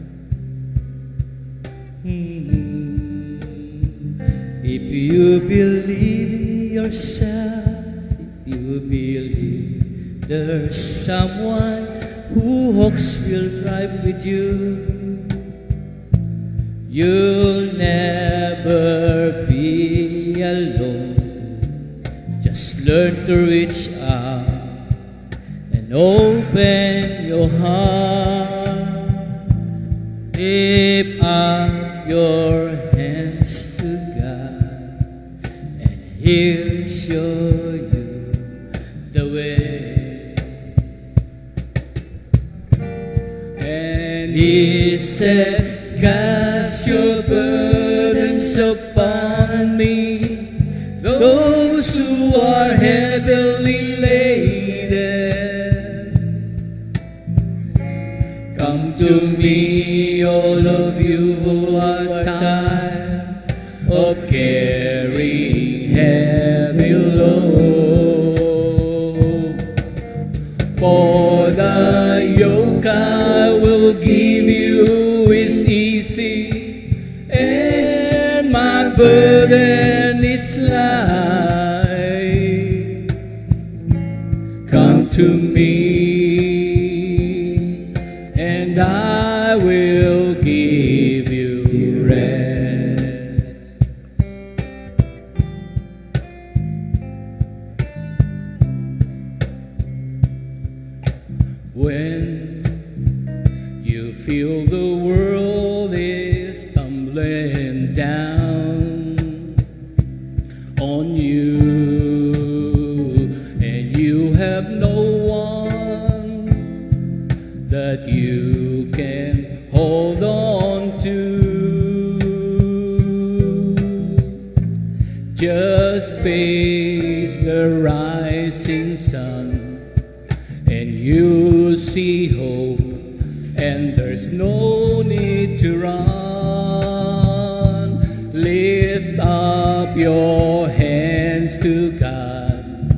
If you believe in yourself, if you believe there's someone who hopes will ride with you, you'll never be alone. Just learn to reach out and open your heart. Lift up your hands to God, and He'll show you the way. And He said, cast your burdens upon me, those who are heavily laden. Come to me, all of you who are tired of carrying heavy load. For the yoke I will give you is easy, and my burden is light. Come to me, and I will give you rest. When you feel the world is tumbling down on you, and you have no one that you can hold on to, just face the rising sun, and and you see hope, and there's no need to run. Lift up your hands to God.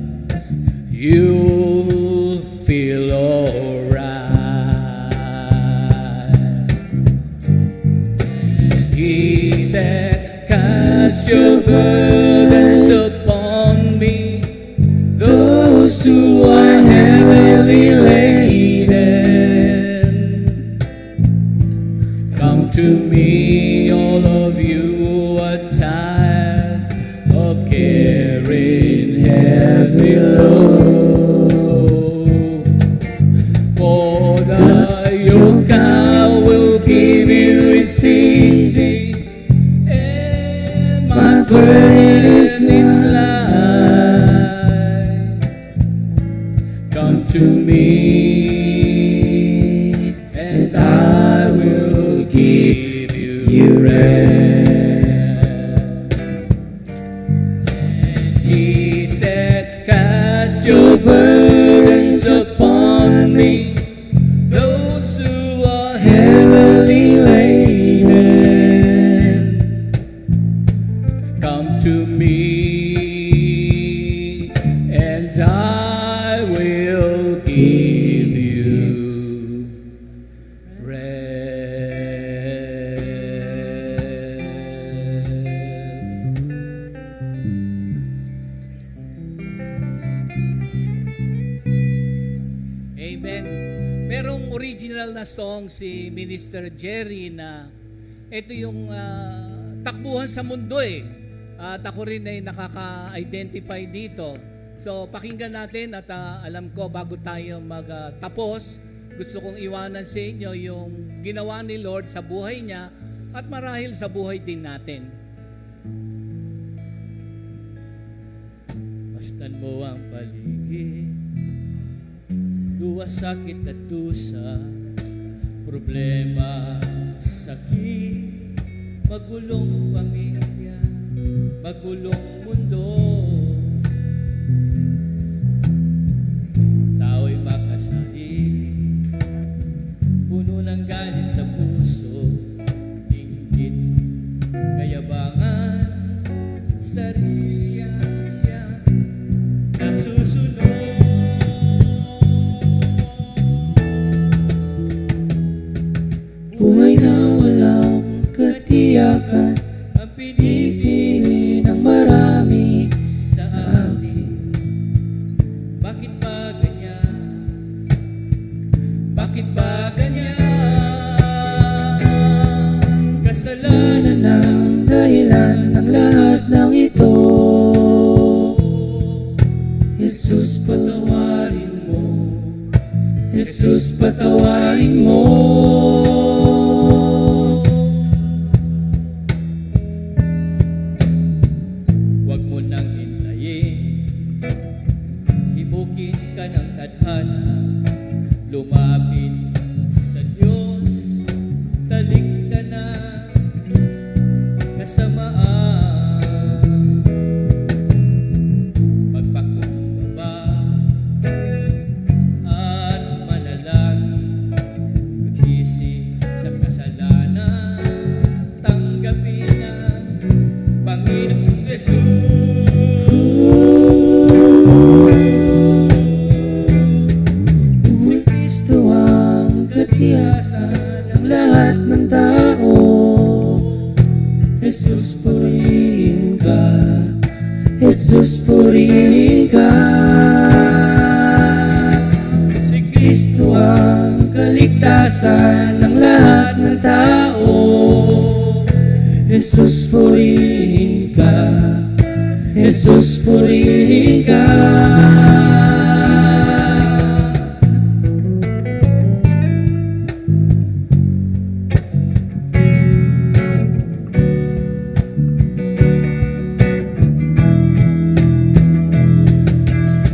You'll feel alright. He said, cast your burdens upon me, those who are heavily laden. Come to me, all of you who are tired of carrying heavy load. For the yoke I will give you is easy, and my burden is light. Come to me, and I will give you rest. He said, cast your burdens upon me, those who are heavily laden. Come to me, and I will give you Amen. Merong original na song si Minister Jerry na ito yung takbuhan sa mundo eh. At ako rin ay nakaka-identify dito. So pakinggan natin at alam ko bago tayo magtapos, gusto kong iwanan sa inyo yung ginawa ni Lord sa buhay niya at marahil sa buhay din natin. Pastan mo ang paligid, luwas, sakit at dusa, problema, sakit, magulong pamilya, magulong mundo. Tao'y makasarili, puno ng galit sa puso, inggit, kayabangan, sarili ang siya nasusunod. Buhay na walang katiyakan, ang pinipili ng marami sa akin. Bakit ba ganyan? Bakit ba ganyan? Kasalanan ang dahilan ng lahat ng ito. Jesus, patawarin mo. Jesus, patawarin mo. Huwag mo nang hintayin, himukin ka ng tadhana, lumapit sa Diyos, talik ka na kasamaan. Magpakumbaba at manalangin, magsisi sa kasalanan, tanggapin ang Panginoong Jesus. Si Kristo ang katiyasan ng lahat ng tao. Jesus, purihin ka. Jesus, purihin ka. Si Kristo ang kaligtasan ng lahat ng tao. Jesus, purihin ka. Jesus, purihin ka.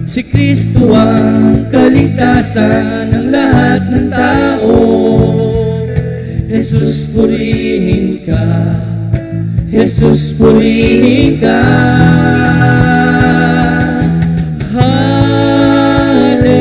Si Kristo ang kaligtasan ng lahat ng tao. Jesus, purihin ka. Jesus, purihin ka. Hallelujah.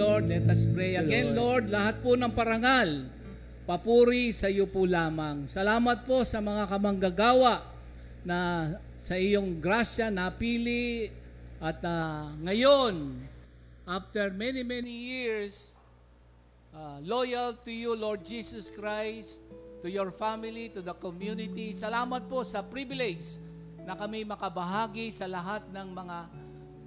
Lord. Let us pray again, Lord. Lahat po ng parangal, papuri sa iyo po lamang. Salamat po sa mga kamanggagawa na sa iyong grasya napili at ngayon, after many years, loyal to you, Lord Jesus Christ, to your family, to the community. Salamat po sa privilege na kami makabahagi sa lahat ng mga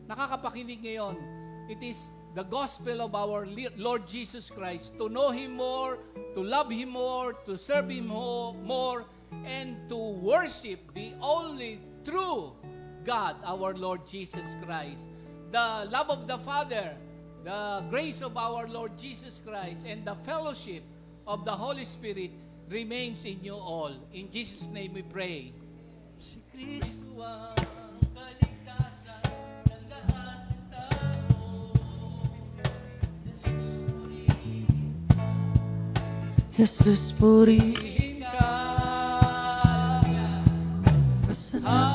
nakakapakinig ngayon. It is the gospel of our Lord Jesus Christ, to know Him more, to love Him more, to serve Him more, and to worship the only true God, our Lord Jesus Christ. The love of the Father, the grace of our Lord Jesus Christ, and the fellowship of the Holy Spirit remains in you all. In Jesus' name we pray. Si Kristo ang kaligtasan ng lahat ng tao. Jesus, purihin ka. Pasalamat.